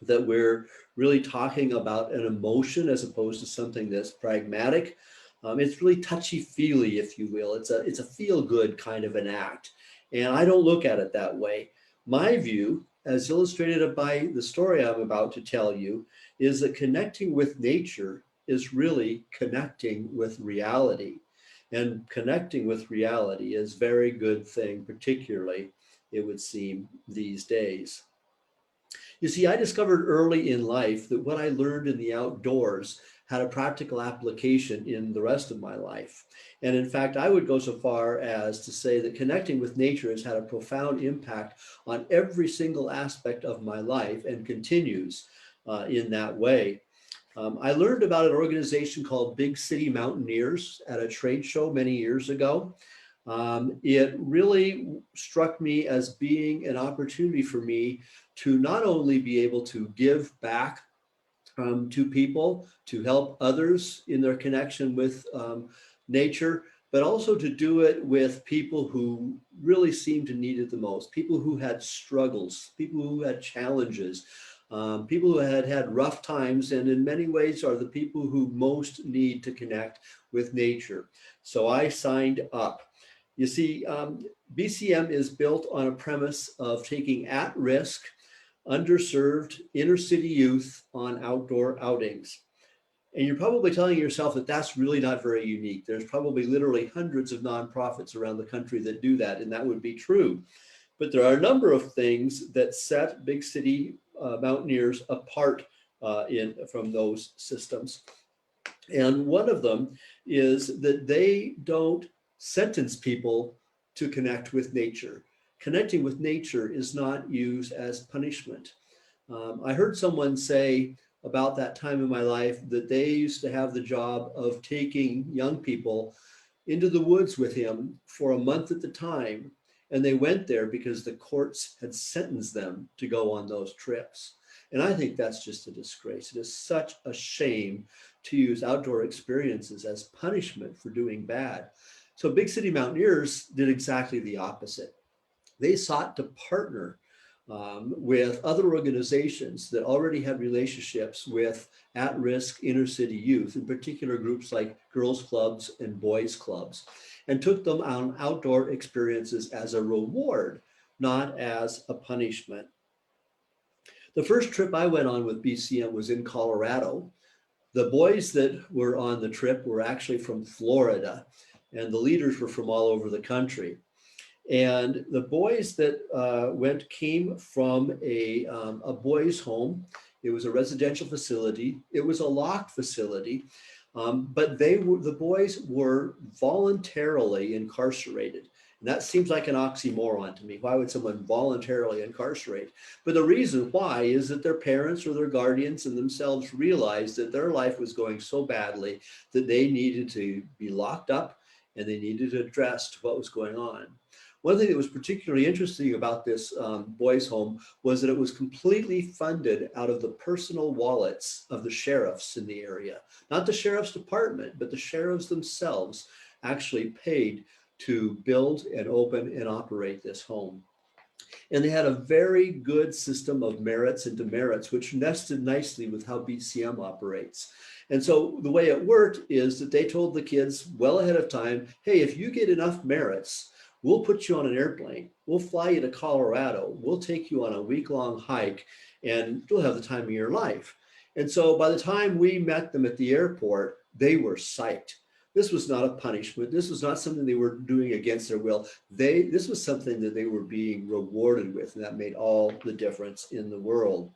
that we're really talking about an emotion as opposed to something that's pragmatic. It's really touchy-feely, if you will. It's a feel-good kind of an act. And I don't look at it that way. My view as illustrated by the story I'm about to tell you, is that connecting with nature is really connecting with reality. And connecting with reality is a very good thing, particularly, it would seem, these days. You see, I discovered early in life that what I learned in the outdoors had a practical application in the rest of my life. And in fact, I would go so far as to say that connecting with nature has had a profound impact on every single aspect of my life and continues in that way. I learned about an organization called Big City Mountaineers at a trade show many years ago. It really struck me as being an opportunity for me to not only be able to give back to people, to help others in their connection with nature, but also to do it with people who really seemed to need it the most, people who had struggles, people who had challenges, people who had had rough times, and in many ways are the people who most need to connect with nature. So I signed up. You see, BCM is built on a premise of taking at-risk, underserved inner city youth on outdoor outings. And you're probably telling yourself that that's really not very unique. There's probably literally hundreds of nonprofits around the country that do that, and that would be true. But there are a number of things that set Big City Mountaineers apart from those systems. And one of them is that they don't sentence people to connect with nature. Connecting with nature is not used as punishment. I heard someone say about that time in my life that they used to have the job of taking young people into the woods with him for a month at the time. And they went there because the courts had sentenced them to go on those trips. And I think that's just a disgrace. It is such a shame to use outdoor experiences as punishment for doing bad. So Big City Mountaineers did exactly the opposite. They sought to partner with other organizations that already had relationships with at-risk inner city youth, in particular groups like girls clubs and boys clubs, and took them on outdoor experiences as a reward, not as a punishment. The first trip I went on with BCM was in Colorado. The boys that were on the trip were actually from Florida, and the leaders were from all over the country. And the boys that went came from a boys' home. It was a residential facility. It was a locked facility, but the boys were voluntarily incarcerated. And that seems like an oxymoron to me. Why would someone voluntarily incarcerate? But the reason why is that their parents or their guardians and themselves realized that their life was going so badly that they needed to be locked up and they needed to address what was going on. One thing that was particularly interesting about this boys' home was that it was completely funded out of the personal wallets of the sheriffs in the area. Not the sheriff's department, but the sheriffs themselves actually paid to build and open and operate this home. And they had a very good system of merits and demerits, which nested nicely with how BCM operates. And so the way it worked is that they told the kids well ahead of time, hey, if you get enough merits, we'll put you on an airplane. We'll fly you to Colorado. We'll take you on a week-long hike and you'll have the time of your life. And so by the time we met them at the airport, they were psyched. This was not a punishment. This was not something they were doing against their will. This was something that they were being rewarded with, and that made all the difference in the world.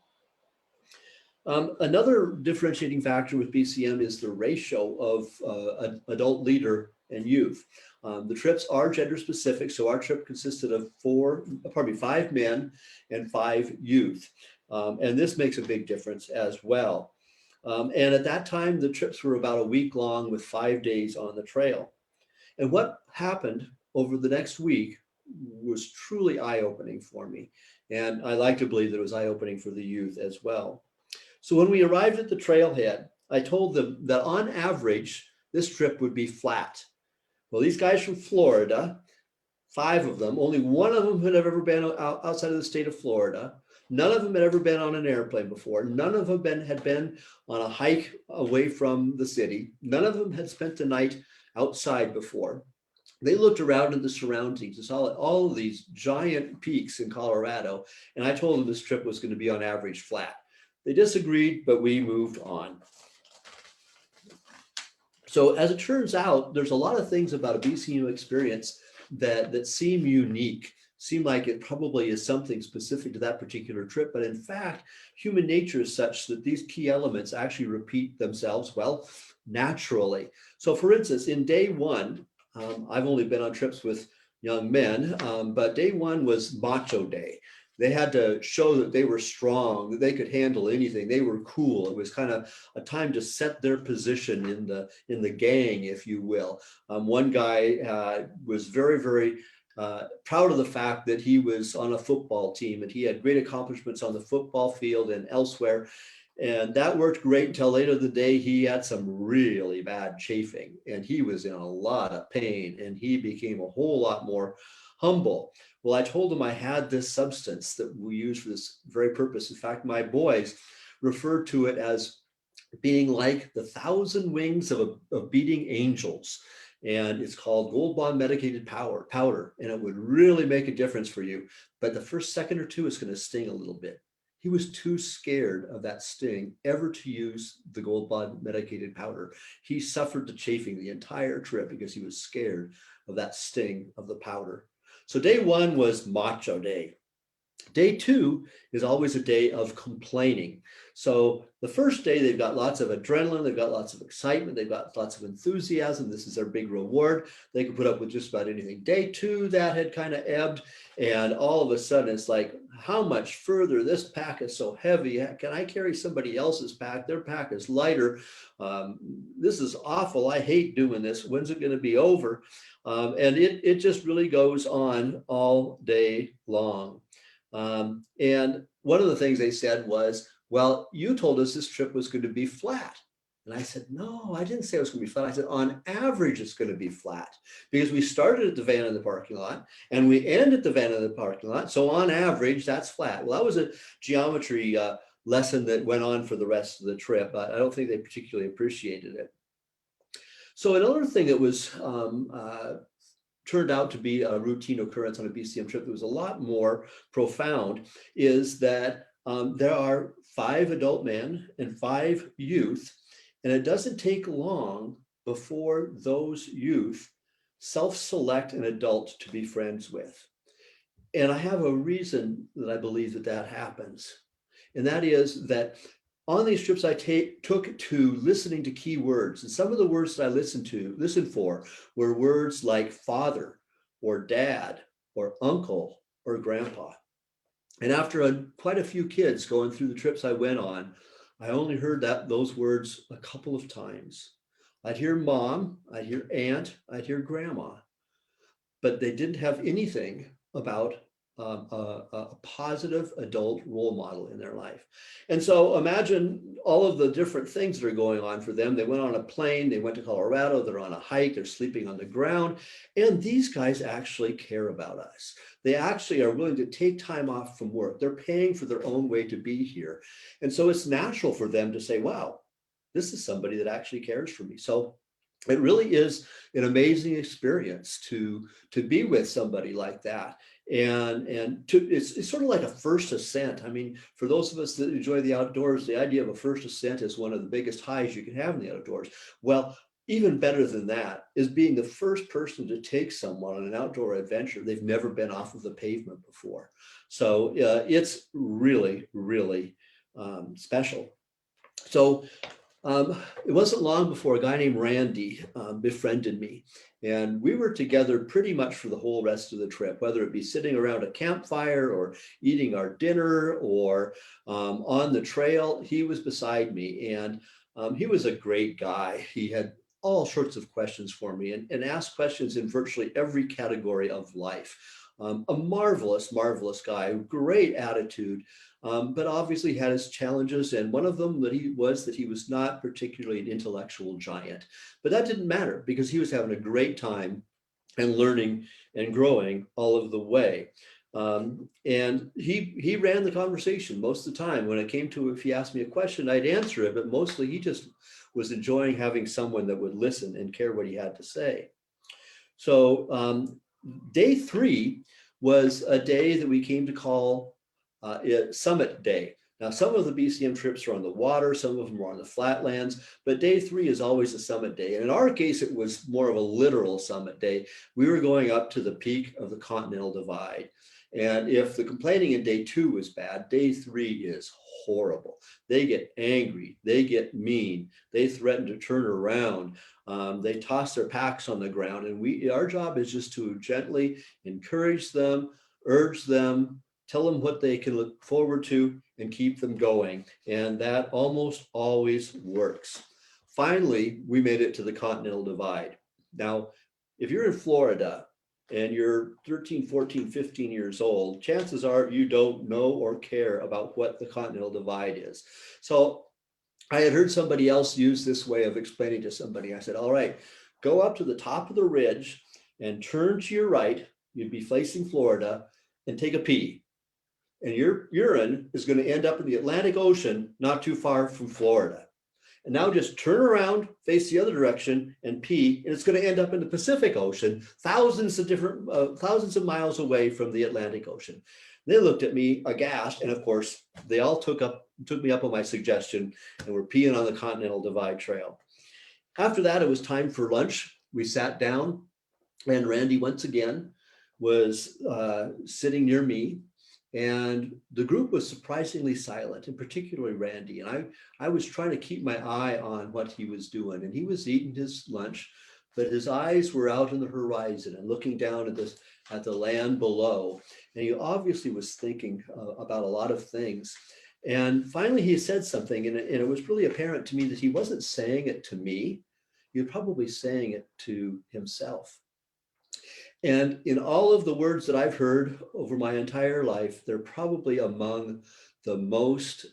Another differentiating factor with BCM is the ratio of adult leader and youth. The trips are gender specific, so our trip consisted of 5 men and 5 youth. And this makes a big difference as well. And at that time, the trips were about a week long with 5 days on the trail. And what happened over the next week was truly eye-opening for me. And I like to believe that it was eye-opening for the youth as well. So when we arrived at the trailhead, I told them that on average, this trip would be flat. Well, these guys from Florida, 5 of them, only one of them had ever been outside of the state of Florida. None of them had ever been on an airplane before. None of them had been on a hike away from the city. None of them had spent the night outside before. They looked around at the surroundings and saw all of these giant peaks in Colorado. And I told them this trip was going to be on average flat. They disagreed, but we moved on. So as it turns out, there's a lot of things about a BCU experience that seem unique, seem like it probably is something specific to that particular trip. But in fact, human nature is such that these key elements actually repeat themselves, well, naturally. So for instance, in day one, I've only been on trips with young men, but day one was macho day. They had to show that they were strong, that they could handle anything. They were cool. It was kind of a time to set their position in the gang, if you will. One guy was very, very proud of the fact that he was on a football team and he had great accomplishments on the football field and elsewhere. And that worked great until later in the day. He had some really bad chafing and he was in a lot of pain and he became a whole lot more humble. Well, I told him I had this substance that we use for this very purpose. In fact, my boys referred to it as being like the 1,000 wings of beating angels. And it's called Gold Bond medicated powder. And it would really make a difference for you. But the first second or two, it's going to sting a little bit. He was too scared of that sting ever to use the Gold Bond medicated powder. He suffered the chafing the entire trip because he was scared of that sting of the powder. So day one was macho day. Day two is always a day of complaining. So the first day, they've got lots of adrenaline, they've got lots of excitement, they've got lots of enthusiasm. This is their big reward. They can put up with just about anything. Day two, that had kind of ebbed. And all of a sudden, it's like, how much further? This pack is so heavy. Can I carry somebody else's pack? Their pack is lighter. This is awful. I hate doing this. When's it going to be over? And it just really goes on all day long. And one of the things they said was, well, you told us this trip was going to be flat. And I said, no, I didn't say it was going to be flat. I said, on average, it's going to be flat because we started at the van in the parking lot and we end at the van in the parking lot. So on average, that's flat. Well, that was a geometry lesson that went on for the rest of the trip, but I don't think they particularly appreciated it. So another thing that was turned out to be a routine occurrence on a BCM trip that was a lot more profound is that there are 5 adult men and 5 youth, and it doesn't take long before those youth self-select an adult to be friends with. And I have a reason that I believe that that happens. And that is that on these trips I took to listening to key words. And some of the words that I listened for were words like father or dad or uncle or grandpa. And after quite a few kids going through the trips I went on, I only heard those words a couple of times. I'd hear mom, I'd hear aunt, I'd hear grandma, but they didn't have anything about a positive adult role model in their life. And so imagine all of the different things that are going on for them. They went on a plane, they went to Colorado, they're on a hike, they're sleeping on the ground. And these guys actually care about us. They actually are willing to take time off from work. They're paying for their own way to be here. And so it's natural for them to say, wow, this is somebody that actually cares for me. So it really is an amazing experience to be with somebody like that. And it's sort of like a first ascent. I mean, for those of us that enjoy the outdoors, the idea of a first ascent is one of the biggest highs you can have in the outdoors. Well, even better than that is being the first person to take someone on an outdoor adventure. They've never been off of the pavement before. So it's really, really special. So it wasn't long before a guy named Randy befriended me. And we were together pretty much for the whole rest of the trip, whether it be sitting around a campfire or eating our dinner or on the trail. He was beside me, and he was a great guy. He had all sorts of questions for me and asked questions in virtually every category of life. A marvelous, marvelous guy, great attitude, but obviously had his challenges. And one of them that he was not particularly an intellectual giant, but that didn't matter because he was having a great time and learning and growing all of the way. And he ran the conversation most of the time. When it came to, if he asked me a question, I'd answer it, but mostly he just was enjoying having someone that would listen and care what he had to say. So day 3 was a day that we came to call it Summit Day. Now, some of the BCM trips are on the water, some of them are on the flatlands, but day 3 is always a summit day. And in our case, it was more of a literal summit day. We were going up to the peak of the Continental Divide. And if the complaining in day 2 was bad, day 3 is horrible. They get angry, they get mean, they threaten to turn around, they toss their packs on the ground. And our job is just to gently encourage them, urge them, tell them what they can look forward to, and keep them going. And that almost always works. Finally, we made it to the Continental Divide. Now, if you're in Florida and you're 13, 14, 15 years old, chances are you don't know or care about what the Continental Divide is. So I had heard somebody else use this way of explaining to somebody. I said, all right, go up to the top of the ridge and turn to your right. You'd be facing Florida, and take a pee. And your urine is going to end up in the Atlantic Ocean, not too far from Florida. And now just turn around, face the other direction, and pee, and it's going to end up in the Pacific Ocean, thousands of miles away from the Atlantic Ocean. They looked at me aghast, and of course, they all took me up on my suggestion, and were peeing on the Continental Divide Trail. After that, it was time for lunch. We sat down, and Randy once again was sitting near me. And the group was surprisingly silent, and particularly Randy. And I was trying to keep my eye on what he was doing. And he was eating his lunch, but his eyes were out on the horizon and looking down at the land below. And he obviously was thinking about a lot of things. And finally, he said something, and it was really apparent to me that he wasn't saying it to me. He was probably saying it to himself. And in all of the words that I've heard over my entire life, they're probably among the most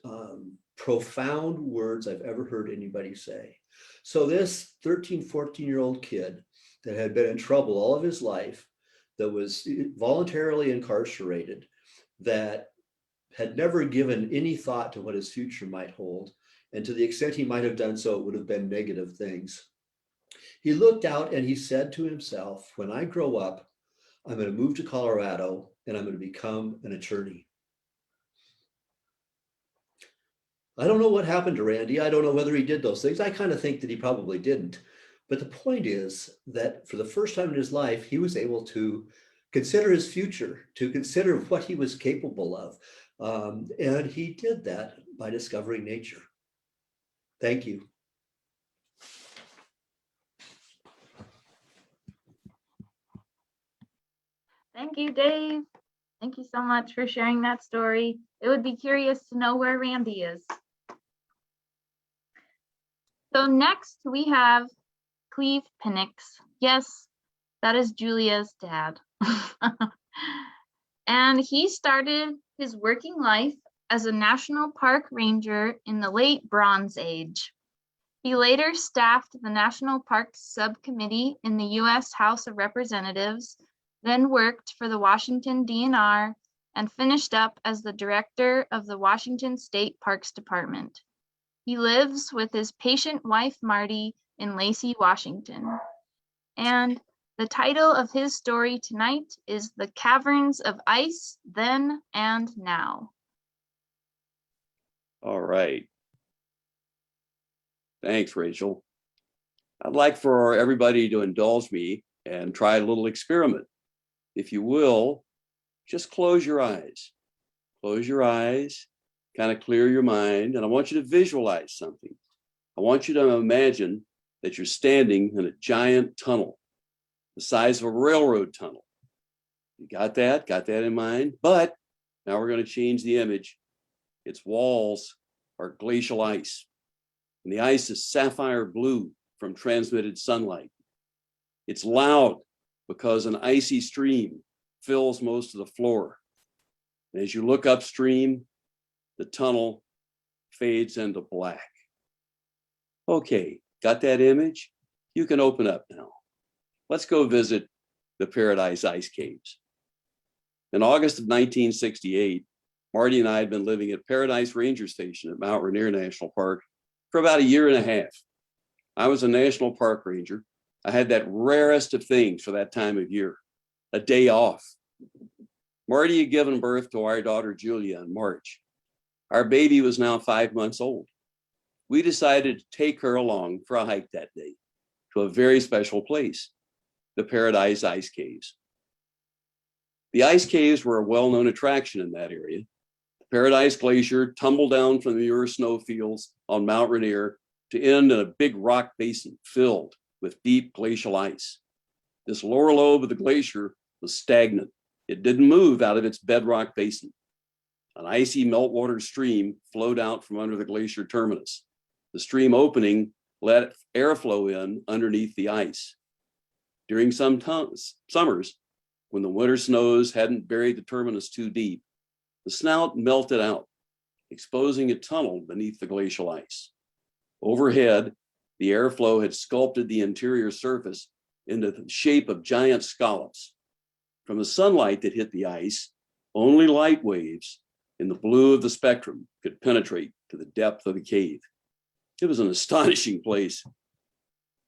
profound words I've ever heard anybody say. So this 13, 14-year-old kid that had been in trouble all of his life, that was voluntarily incarcerated, that had never given any thought to what his future might hold, and to the extent he might have done so, it would have been negative things. He looked out and he said to himself, when I grow up, I'm going to move to Colorado and I'm going to become an attorney. I don't know what happened to Randy. I don't know whether he did those things. I kind of think that he probably didn't. But the point is that for the first time in his life, he was able to consider his future, to consider what he was capable of. And he did that by discovering nature. Thank you. Thank you, Dave. Thank you so much for sharing that story. It would be curious to know where Randy is. So next we have Cleve Penix. Yes, that is Julia's dad. And he started his working life as a National Park Ranger in the late Bronze Age. He later staffed the National Parks Subcommittee in the U.S. House of Representatives, then worked for the Washington DNR, and finished up as the director of the Washington State Parks Department. He lives with his patient wife, Marty, in Lacey, Washington. And the title of his story tonight is The Caverns of Ice, Then and Now. All right. Thanks, Rachel. I'd like for everybody to indulge me and try a little experiment. If you will, just close your eyes. Close your eyes, kind of clear your mind, and I want you to visualize something. I want you to imagine that you're standing in a giant tunnel, the size of a railroad tunnel. You got that? Got that in mind? But now we're going to change the image. Its walls are glacial ice, and the ice is sapphire blue from transmitted sunlight. It's loud because an icy stream fills most of the floor. And as you look upstream, the tunnel fades into black. Okay, got that image? You can open up now. Let's go visit the Paradise Ice Caves. In August of 1968, Marty and I had been living at Paradise Ranger Station at Mount Rainier National Park for about a year and a half. I was a National Park Ranger. I had that rarest of things for that time of year, a day off. Marty had given birth to our daughter Julia in March. Our baby was now 5 months old. We decided to take her along for a hike that day to a very special place, the Paradise Ice Caves. The ice caves were a well-known attraction in that area. The Paradise Glacier tumbled down from the Muir snowfields on Mount Rainier to end in a big rock basin filled with deep glacial ice. This lower lobe of the glacier was stagnant. It didn't move out of its bedrock basin. An icy meltwater stream flowed out from under the glacier terminus. The stream opening let airflow in underneath the ice. During some summers, when the winter snows hadn't buried the terminus too deep, the snout melted out, exposing a tunnel beneath the glacial ice. Overhead, the airflow had sculpted the interior surface into the shape of giant scallops. From the sunlight that hit the ice, only light waves in the blue of the spectrum could penetrate to the depth of the cave. It was an astonishing place.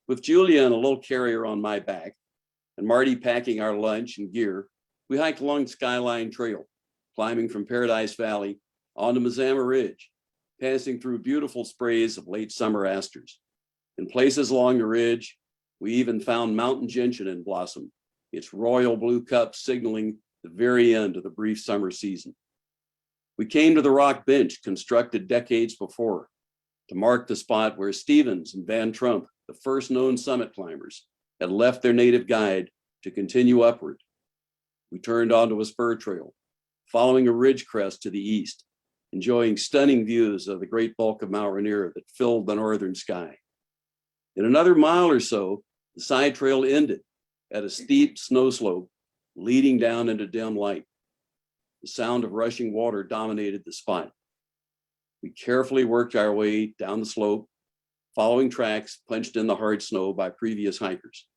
With Julia and a little carrier on my back, and Marty packing our lunch and gear, we hiked along Skyline Trail, climbing from Paradise Valley onto Mazama Ridge, passing through beautiful sprays of late summer asters. In places along the ridge, we even found mountain gentian in blossom, its royal blue cup signaling the very end of the brief summer season. We came to the rock bench constructed decades before to mark the spot where Stevens and Van Trump, the first known summit climbers, had left their native guide to continue upward. We turned onto a spur trail, following a ridge crest to the east, enjoying stunning views of the great bulk of Mount Rainier that filled the northern sky. In another mile or so, the side trail ended at a steep snow slope leading down into dim light. The sound of rushing water dominated the spot. We carefully worked our way down the slope, following tracks punched in the hard snow by previous hikers.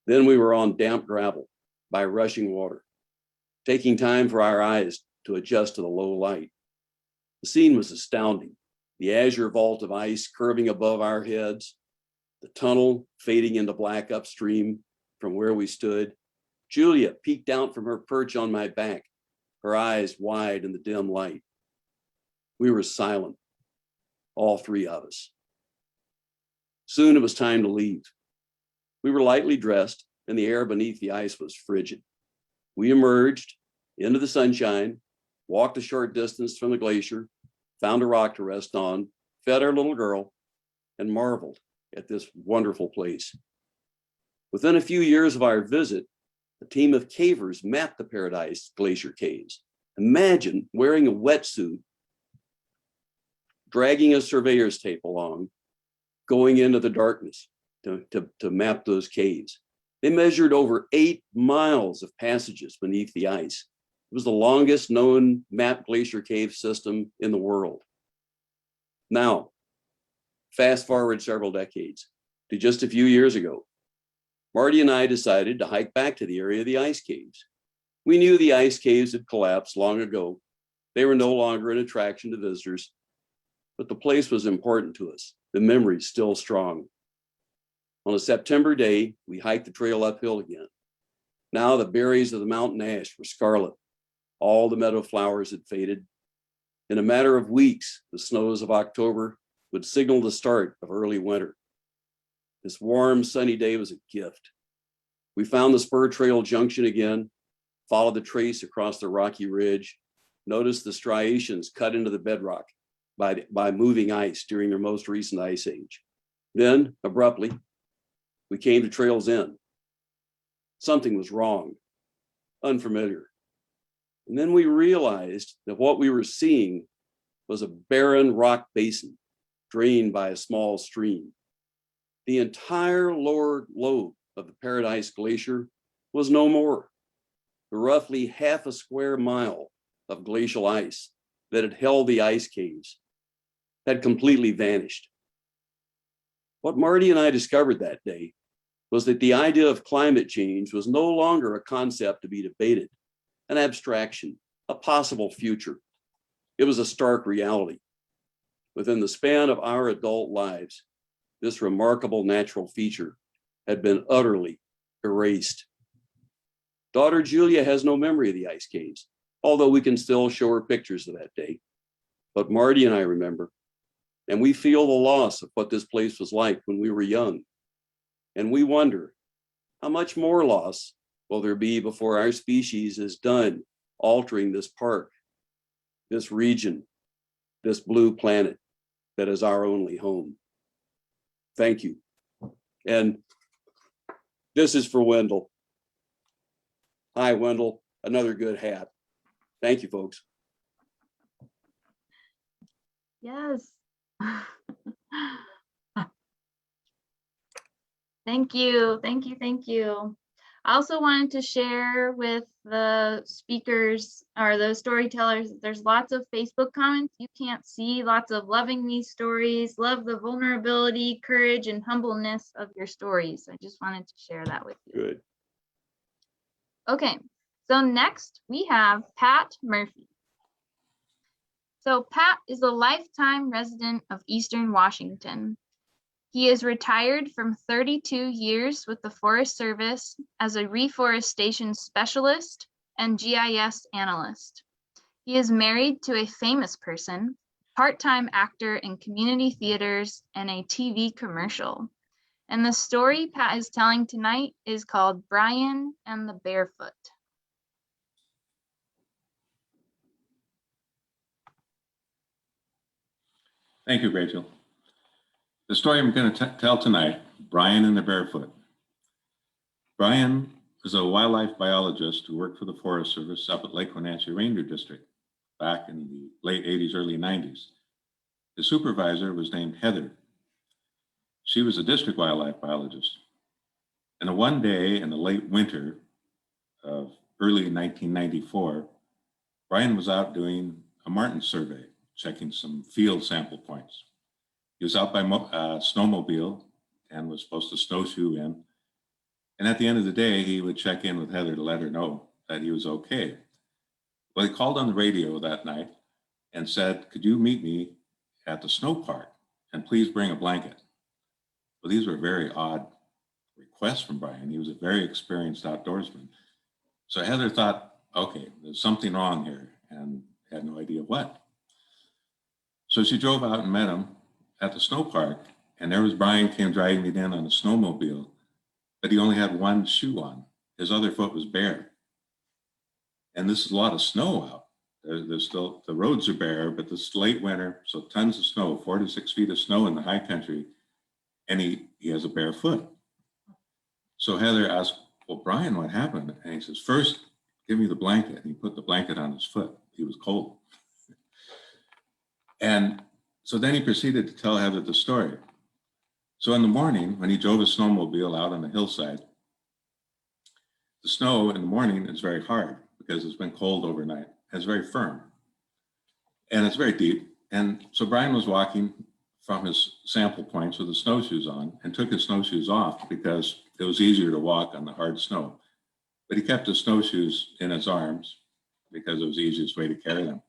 Then we were on damp gravel by rushing water, taking time for our eyes to adjust to the low light. The scene was astounding. The azure vault of ice curving above our heads, the tunnel fading into black upstream from where we stood. Julia peeked out from her perch on my back, her eyes wide in the dim light. We were silent, all three of us. Soon it was time to leave. We were lightly dressed and the air beneath the ice was frigid. We emerged into the sunshine, walked a short distance from the glacier, found a rock to rest on, fed our little girl, and marveled at this wonderful place. Within a few years of our visit, a team of cavers mapped the Paradise Glacier Caves. Imagine wearing a wetsuit, dragging a surveyor's tape along, going into the darkness to map those caves. They measured over 8 miles of passages beneath the ice. It was the longest known mapped glacier cave system in the world. Now, fast forward several decades to just a few years ago, Marty and I decided to hike back to the area of the ice caves. We knew the ice caves had collapsed long ago. They were no longer an attraction to visitors, but the place was important to us. The memory's still strong. On a September day, we hiked the trail uphill again. Now the berries of the mountain ash were scarlet. All the meadow flowers had faded. In a matter of weeks, the snows of October would signal the start of early winter. This warm, sunny day was a gift. We found the spur trail junction again, followed the trace across the rocky ridge, noticed the striations cut into the bedrock by moving ice during their most recent ice age. Then, abruptly, we came to trail's end. Something was wrong, unfamiliar. And then we realized that what we were seeing was a barren rock basin drained by a small stream. The entire lower lobe of the Paradise Glacier was no more. The roughly half a square mile of glacial ice that had held the ice caves had completely vanished. What Marty and I discovered that day was that the idea of climate change was no longer a concept to be debated, an abstraction, a possible future. It was a stark reality. Within the span of our adult lives, this remarkable natural feature had been utterly erased. Daughter Julia has no memory of the ice caves, although we can still show her pictures of that day. But Marty and I remember, and we feel the loss of what this place was like when we were young. And we wonder, how much more loss will there be before our species is done altering this park, this region, this blue planet that is our only home? Thank you. And this is for Wendell. Hi, Wendell, another good hat. Thank you, folks. Yes. Thank you, thank you, thank you. I also wanted to share with the speakers or the storytellers, there's lots of Facebook comments you can't see, lots of loving these stories, love the vulnerability, courage, and humbleness of your stories. I just wanted to share that with you. Good. Okay, so next we have Pat Murphy. So Pat is a lifetime resident of Eastern Washington. He is retired from 32 years with the Forest Service as a reforestation specialist and GIS analyst. He is married to a famous person, part-time actor in community theaters and a TV commercial. And the story Pat is telling tonight is called Brian and the Barefoot. Thank you, Rachel. The story I'm going to tell tonight, Brian and the Barefoot. Brian is a wildlife biologist who worked for the Forest Service up at Lake Wenatchee Ranger District back in the late 80s, early 90s. His supervisor was named Heather. She was a district wildlife biologist. And one day in the late winter of early 1994, Brian was out doing a marten survey, checking some field sample points. He was out by snowmobile and was supposed to snowshoe in. And at the end of the day, he would check in with Heather to let her know that he was okay. Well, he called on the radio that night and said, could you meet me at the snow park and please bring a blanket? Well, these were very odd requests from Brian. He was a very experienced outdoorsman. So Heather thought, okay, there's something wrong here, and had no idea what. So she drove out and met him at the snow park, and there was Brian came driving in on a snowmobile, but he only had one shoe on. His other foot was bare. And this is a lot of snow out. There's still, the roads are bare, but this late winter, so tons of snow, 4 to 6 feet of snow in the high country, and he has a bare foot. So Heather asked, well, Brian, what happened? And he says, first, give me the blanket. And he put the blanket on his foot. He was cold. And so then he proceeded to tell Heather the story. So in the morning, when he drove his snowmobile out on the hillside, the snow in the morning is very hard because it's been cold overnight. It's very firm and it's very deep. And so Brian was walking from his sample points with his snowshoes on and took his snowshoes off because it was easier to walk on the hard snow. But he kept his snowshoes in his arms because it was the easiest way to carry them.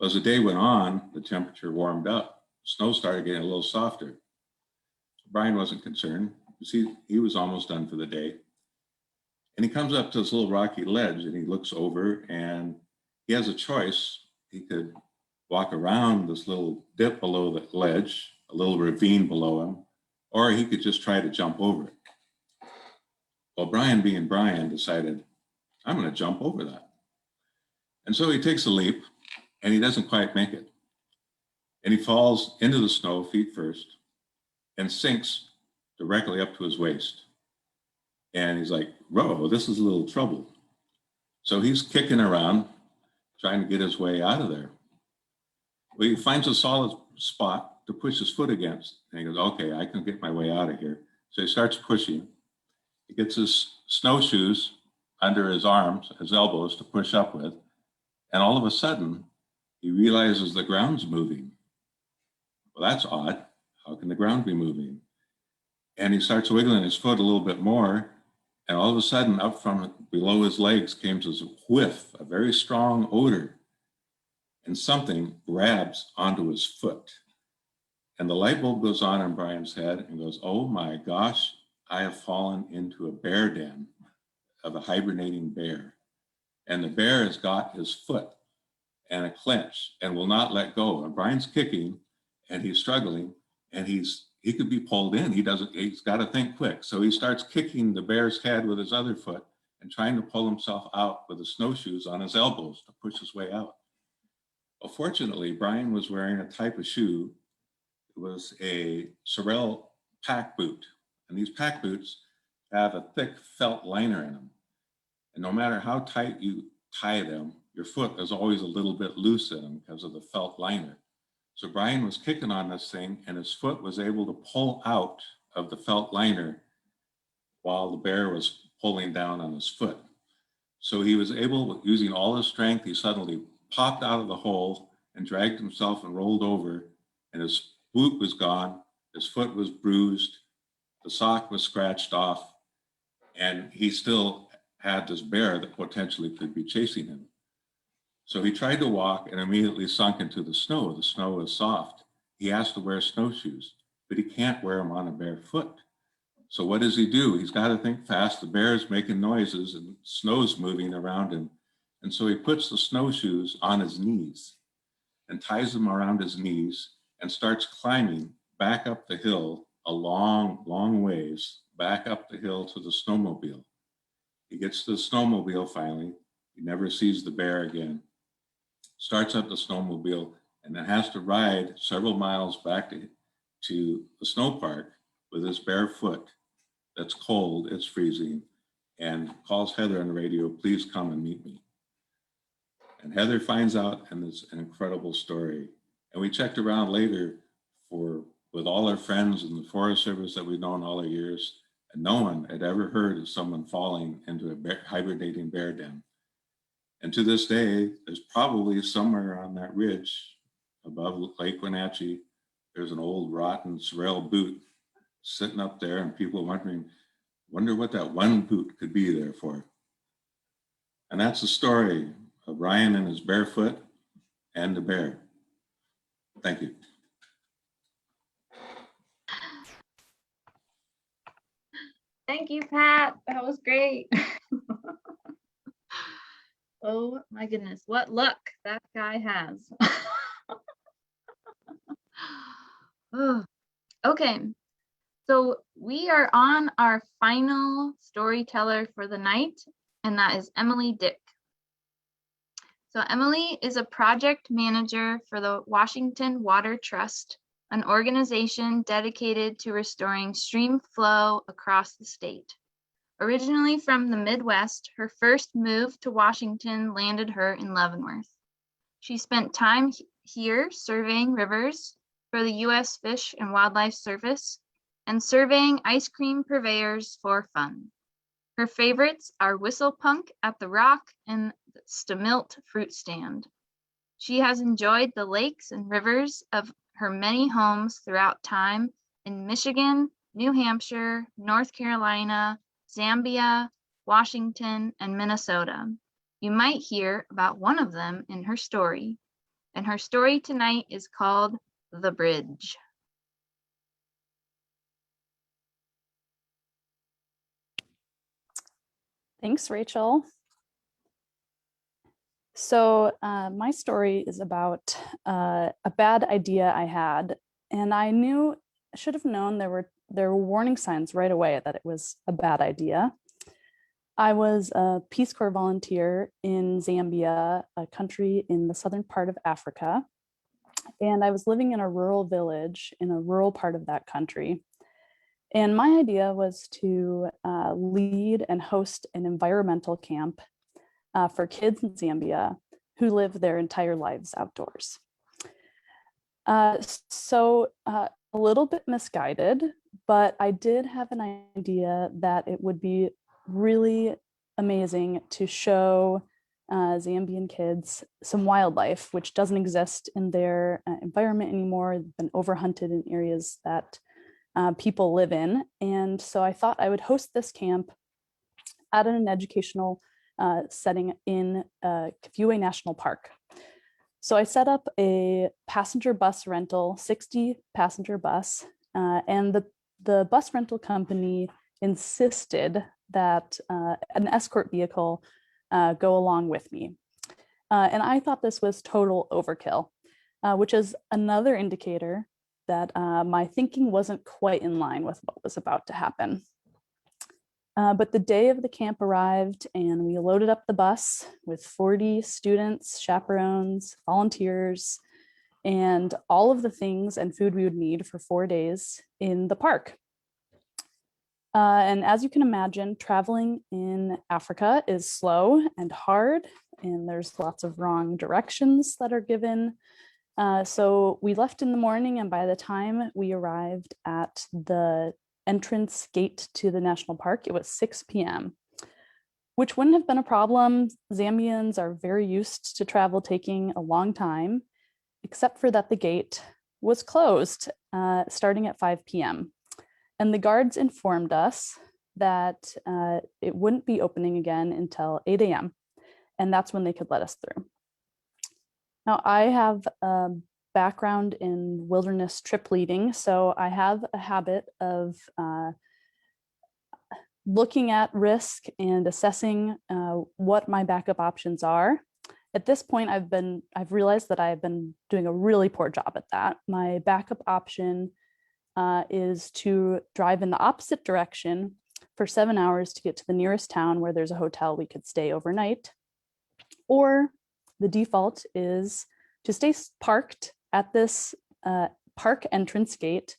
As the day went on, the temperature warmed up. Snow started getting a little softer. Brian wasn't concerned. He was almost done for the day. And he comes up to this little rocky ledge and he looks over and he has a choice. He could walk around this little dip below the ledge, a little ravine below him, or he could just try to jump over it. Well, Brian, being Brian, decided, I'm going to jump over that. And so he takes a leap and he doesn't quite make it. And he falls into the snow feet first and sinks directly up to his waist. And he's like, whoa, this is a little trouble. So he's kicking around, trying to get his way out of there. Well, he finds a solid spot to push his foot against. And he goes, okay, I can get my way out of here. So he starts pushing. He gets his snowshoes under his arms, his elbows to push up with. And all of a sudden, he realizes the ground's moving. Well, that's odd. How can the ground be moving? And he starts wiggling his foot a little bit more. And all of a sudden, up from below his legs came this whiff, a very strong odor. And something grabs onto his foot. And the light bulb goes on in Brian's head and goes, oh my gosh, I have fallen into a bear den of a hibernating bear. And the bear has got his foot and a clench and will not let go. And Brian's kicking and he's struggling and he could be pulled in. He's got to think quick. So he starts kicking the bear's head with his other foot and trying to pull himself out with the snowshoes on his elbows to push his way out. Well, fortunately, Brian was wearing a type of shoe. It was a Sorel pack boot. And these pack boots have a thick felt liner in them. And no matter how tight you tie them, your foot is always a little bit loose in them because of the felt liner. So Brian was kicking on this thing and his foot was able to pull out of the felt liner while the bear was pulling down on his foot. So he was able, using all his strength, he suddenly popped out of the hole and dragged himself and rolled over, and his boot was gone, his foot was bruised, the sock was scratched off, and he still had this bear that potentially could be chasing him. So he tried to walk and immediately sunk into the snow. The snow was soft. He has to wear snowshoes, but he can't wear them on a bare foot. So what does he do? He's got to think fast. The bear is making noises and snow's moving around him. And so he puts the snowshoes on his knees and ties them around his knees and starts climbing back up the hill a long, long ways, back up the hill to the snowmobile. He gets to the snowmobile finally. He never sees the bear again. Starts up the snowmobile and then has to ride several miles back to the snow park with his bare foot. That's cold, it's freezing, and calls Heather on the radio, please come and meet me. And Heather finds out, and it's an incredible story. And we checked around later with all our friends in the Forest Service that we've known all the years, and no one had ever heard of someone falling into a hibernating bear den. And to this day, there's probably somewhere on that ridge above Lake Wenatchee, there's an old rotten Sorel boot sitting up there, and people wonder what that one boot could be there for. And that's the story of Ryan and his barefoot and the bear. Thank you. Thank you, Pat. That was great. Oh my goodness, what luck that guy has. Oh, okay, so we are on our final storyteller for the night, and that is Emily Dick. So Emily is a project manager for the Washington Water Trust, an organization dedicated to restoring stream flow across the state. Originally from the Midwest, her first move to Washington landed her in Leavenworth. She spent time here surveying rivers for the U.S. Fish and Wildlife Service and surveying ice cream purveyors for fun. Her favorites are Whistle Punk at the Rock and the Stamilt fruit stand. She has enjoyed the lakes and rivers of her many homes throughout time in Michigan, New Hampshire, North Carolina, Zambia, Washington, and Minnesota. You might hear about one of them in her story. And her story tonight is called The Bridge. Thanks, Rachel. So my story is about a bad idea I had, and I should have known there were warning signs right away that it was a bad idea. I was a Peace Corps volunteer in Zambia, a country in the southern part of Africa, and I was living in a rural village in a rural part of that country. And my idea was to lead and host an environmental camp for kids in Zambia who live their entire lives outdoors. So a little bit misguided, but I did have an idea that it would be really amazing to show Zambian kids some wildlife, which doesn't exist in their environment anymore. They've been overhunted in areas that people live in. And so I thought I would host this camp at an educational setting in Kafue National Park. So I set up a passenger bus rental, 60 passenger bus, and the bus rental company insisted that an escort vehicle go along with me. And I thought this was total overkill, which is another indicator that my thinking wasn't quite in line with what was about to happen. But the day of the camp arrived and we loaded up the bus with 40 students, chaperones, volunteers, and all of the things and food we would need for 4 days in the park. And as you can imagine, traveling in Africa is slow and hard, and there's lots of wrong directions that are given. So we left in the morning, and by the time we arrived at the entrance gate to the national park, it was 6 p.m., which wouldn't have been a problem. Zambians are very used to travel taking a long time, except for that the gate was closed starting at 5 p.m. And the guards informed us that it wouldn't be opening again until 8 a.m. And that's when they could let us through. Now, I have a background in wilderness trip leading, so I have a habit of looking at risk and assessing what my backup options are. At this point, I've realized that I've been doing a really poor job at that. My backup option is to drive in the opposite direction for 7 hours to get to the nearest town where there's a hotel we could stay overnight. Or the default is to stay parked at this park entrance gate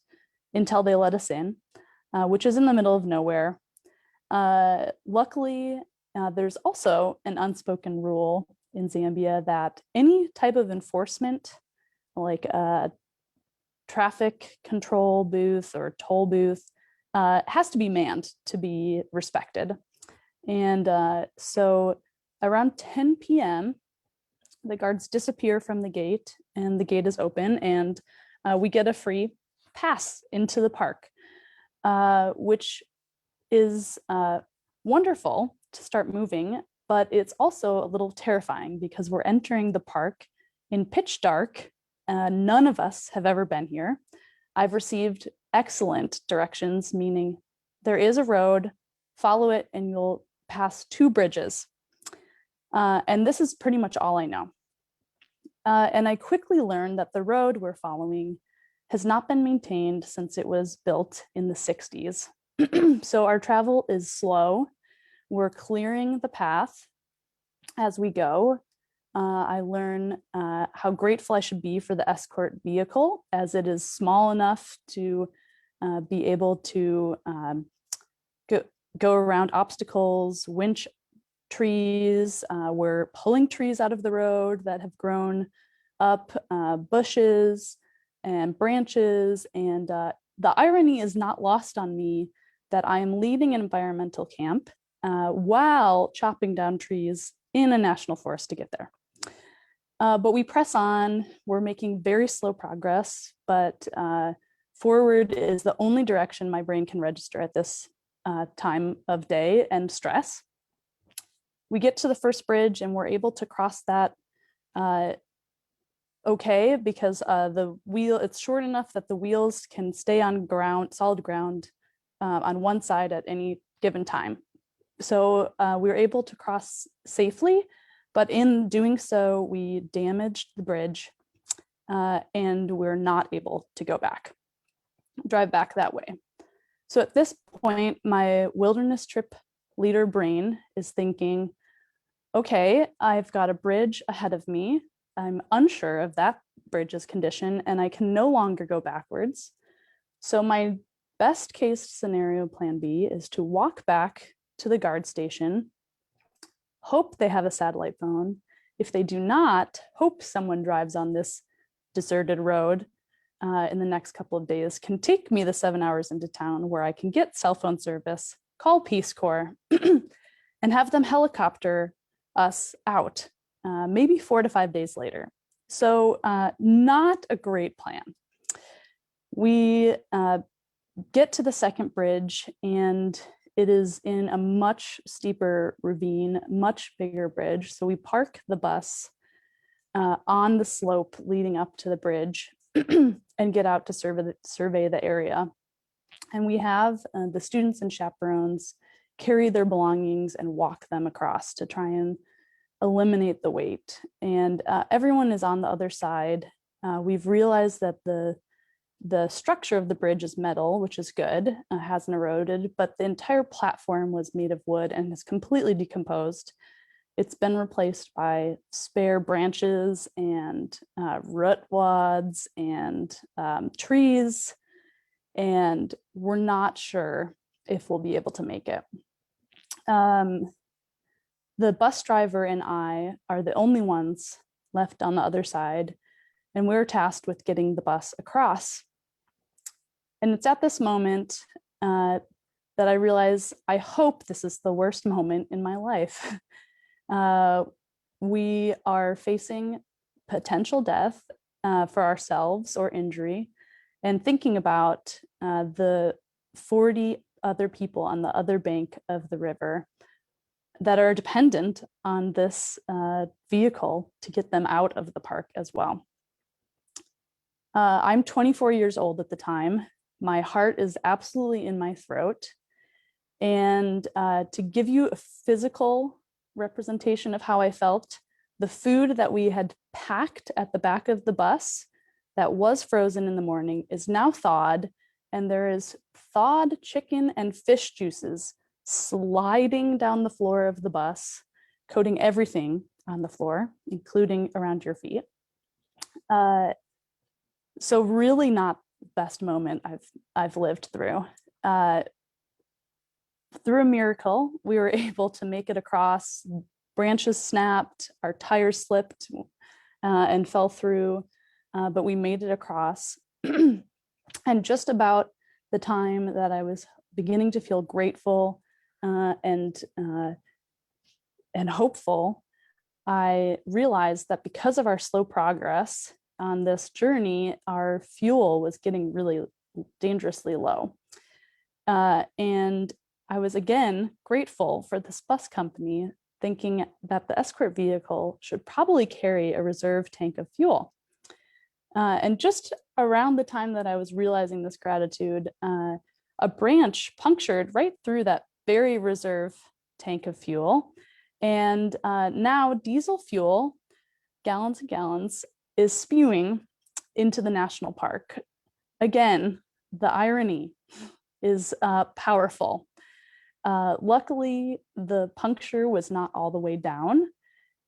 until they let us in, which is in the middle of nowhere. Luckily, there's also an unspoken rule in Zambia that any type of enforcement, like a traffic control booth or toll booth, has to be manned to be respected. And so around 10 p.m., the guards disappear from the gate and the gate is open, and we get a free pass into the park, which is wonderful to start moving, but it's also a little terrifying because we're entering the park in pitch dark. None of us have ever been here. I've received excellent directions, meaning there is a road, follow it, and you'll pass 2 bridges. And this is pretty much all I know. And I quickly learned that the road we're following has not been maintained since it was built in the 60s. So our travel is slow. We're clearing the path as we go. I learn how grateful I should be for the escort vehicle, as it is small enough to be able to go around obstacles, winch trees. We're pulling trees out of the road that have grown up, bushes and branches. And the irony is not lost on me that I am leading an environmental camp while chopping down trees in a national forest to get there. But we press on. We're making very slow progress, but forward is the only direction my brain can register at this time of day and stress. We get to the first bridge and we're able to cross that okay, because the wheel, it's short enough that the wheels can stay on ground, solid ground on one side at any given time. So we were able to cross safely, but in doing so, we damaged the bridge and we're not able to drive back that way. So at this point, my wilderness trip leader brain is thinking, okay, I've got a bridge ahead of me. I'm unsure of that bridge's condition and I can no longer go backwards. So my best case scenario plan B is to walk back to the guard station, hope they have a satellite phone. If they do not, hope someone drives on this deserted road in the next couple of days, can take me the 7 hours into town where I can get cell phone service, call Peace Corps, and have them helicopter us out, maybe 4 to 5 days later. So not a great plan. We get to the second bridge and it is in a much steeper ravine, much bigger bridge. So we park the bus on the slope leading up to the bridge and get out to survey the area. And we have the students and chaperones carry their belongings and walk them across to try and eliminate the weight. And everyone is on the other side. We've realized that the structure of the bridge is metal, which is good, hasn't eroded, but the entire platform was made of wood and is completely decomposed. It's been replaced by spare branches and root wads and trees, and we're not sure if we'll be able to make it. The bus driver and I are the only ones left on the other side, and we're tasked with getting the bus across. And it's at this moment that I realize, I hope this is the worst moment in my life. We are facing potential death for ourselves or injury, and thinking about the 40 other people on the other bank of the river that are dependent on this vehicle to get them out of the park as well. I'm 24 years old at the time. My heart is absolutely in my throat. And to give you a physical representation of how I felt, the food that we had packed at the back of the bus that was frozen in the morning is now thawed, and there is thawed chicken and fish juices sliding down the floor of the bus, coating everything on the floor, including around your feet. So really not the best moment I've lived through. Through a miracle, we were able to make it across. Branches snapped, our tires slipped and fell through, but we made it across. And just about the time that I was beginning to feel grateful and hopeful, I realized that because of our slow progress on this journey, our fuel was getting really dangerously low. And I was again grateful for this bus company, thinking that the escort vehicle should probably carry a reserve tank of fuel. And just around the time that I was realizing this gratitude, a branch punctured right through that very reserve tank of fuel. And now diesel fuel, gallons and gallons, is spewing into the national park. Again, the irony is powerful. Luckily, the puncture was not all the way down.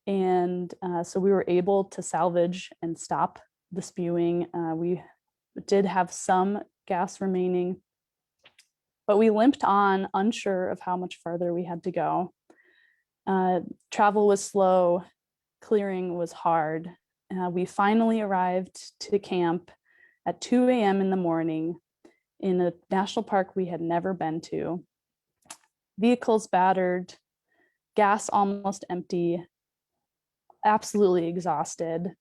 And so we were able to salvage and stop the spewing. We did have some gas remaining, but we limped on, unsure of how much farther we had to go. Travel was slow, clearing was hard. We finally arrived to camp at 2 a.m. in the morning in a national park we had never been to. Vehicles battered, gas almost empty, absolutely exhausted.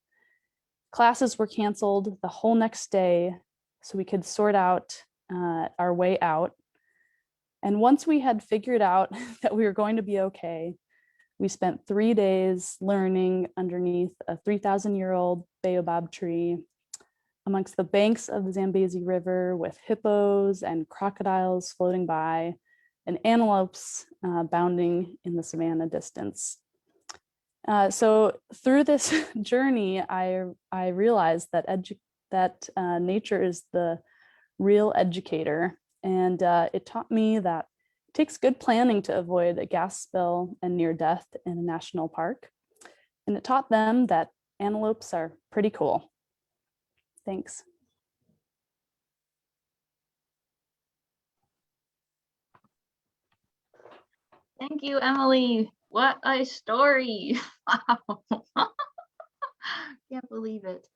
Classes were canceled the whole next day so we could sort out our way out. And once we had figured out that we were going to be okay, we spent 3 days learning underneath a 3,000-year-old baobab tree amongst the banks of the Zambezi River with hippos and crocodiles floating by and antelopes bounding in the savanna distance. So through this journey, I realized that nature is the real educator. And it taught me that it takes good planning to avoid a gas spill and near death in a national park. And it taught them that antelopes are pretty cool. Thanks. Thank you, Emily. What a story. Wow. Can't believe it.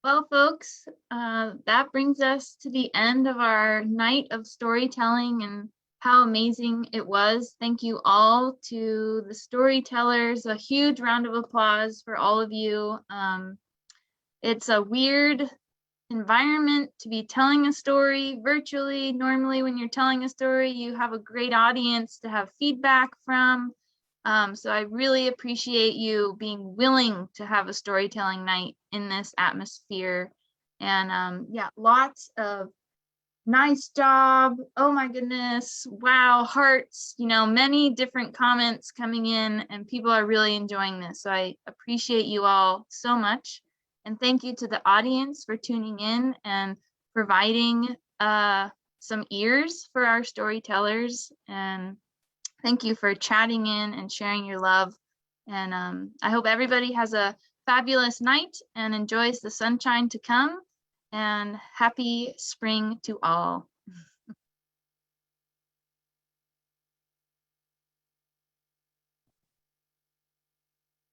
Well, folks, that brings us to the end of our night of storytelling and how amazing it was. Thank you all to the storytellers. A huge round of applause for all of you. It's a weird environment to be telling a story virtually. Normally, when you're telling a story, you have a great audience to have feedback from. So I really appreciate you being willing to have a storytelling night in this atmosphere. And yeah, lots of Nice job. Oh my goodness. Wow. Hearts, many different comments coming in, and people are really enjoying this. So I appreciate you all so much. And thank you to the audience for tuning in and providing some ears for our storytellers. And thank you for chatting in and sharing your love. And I hope everybody has a fabulous night and enjoys the sunshine to come. And happy spring to all.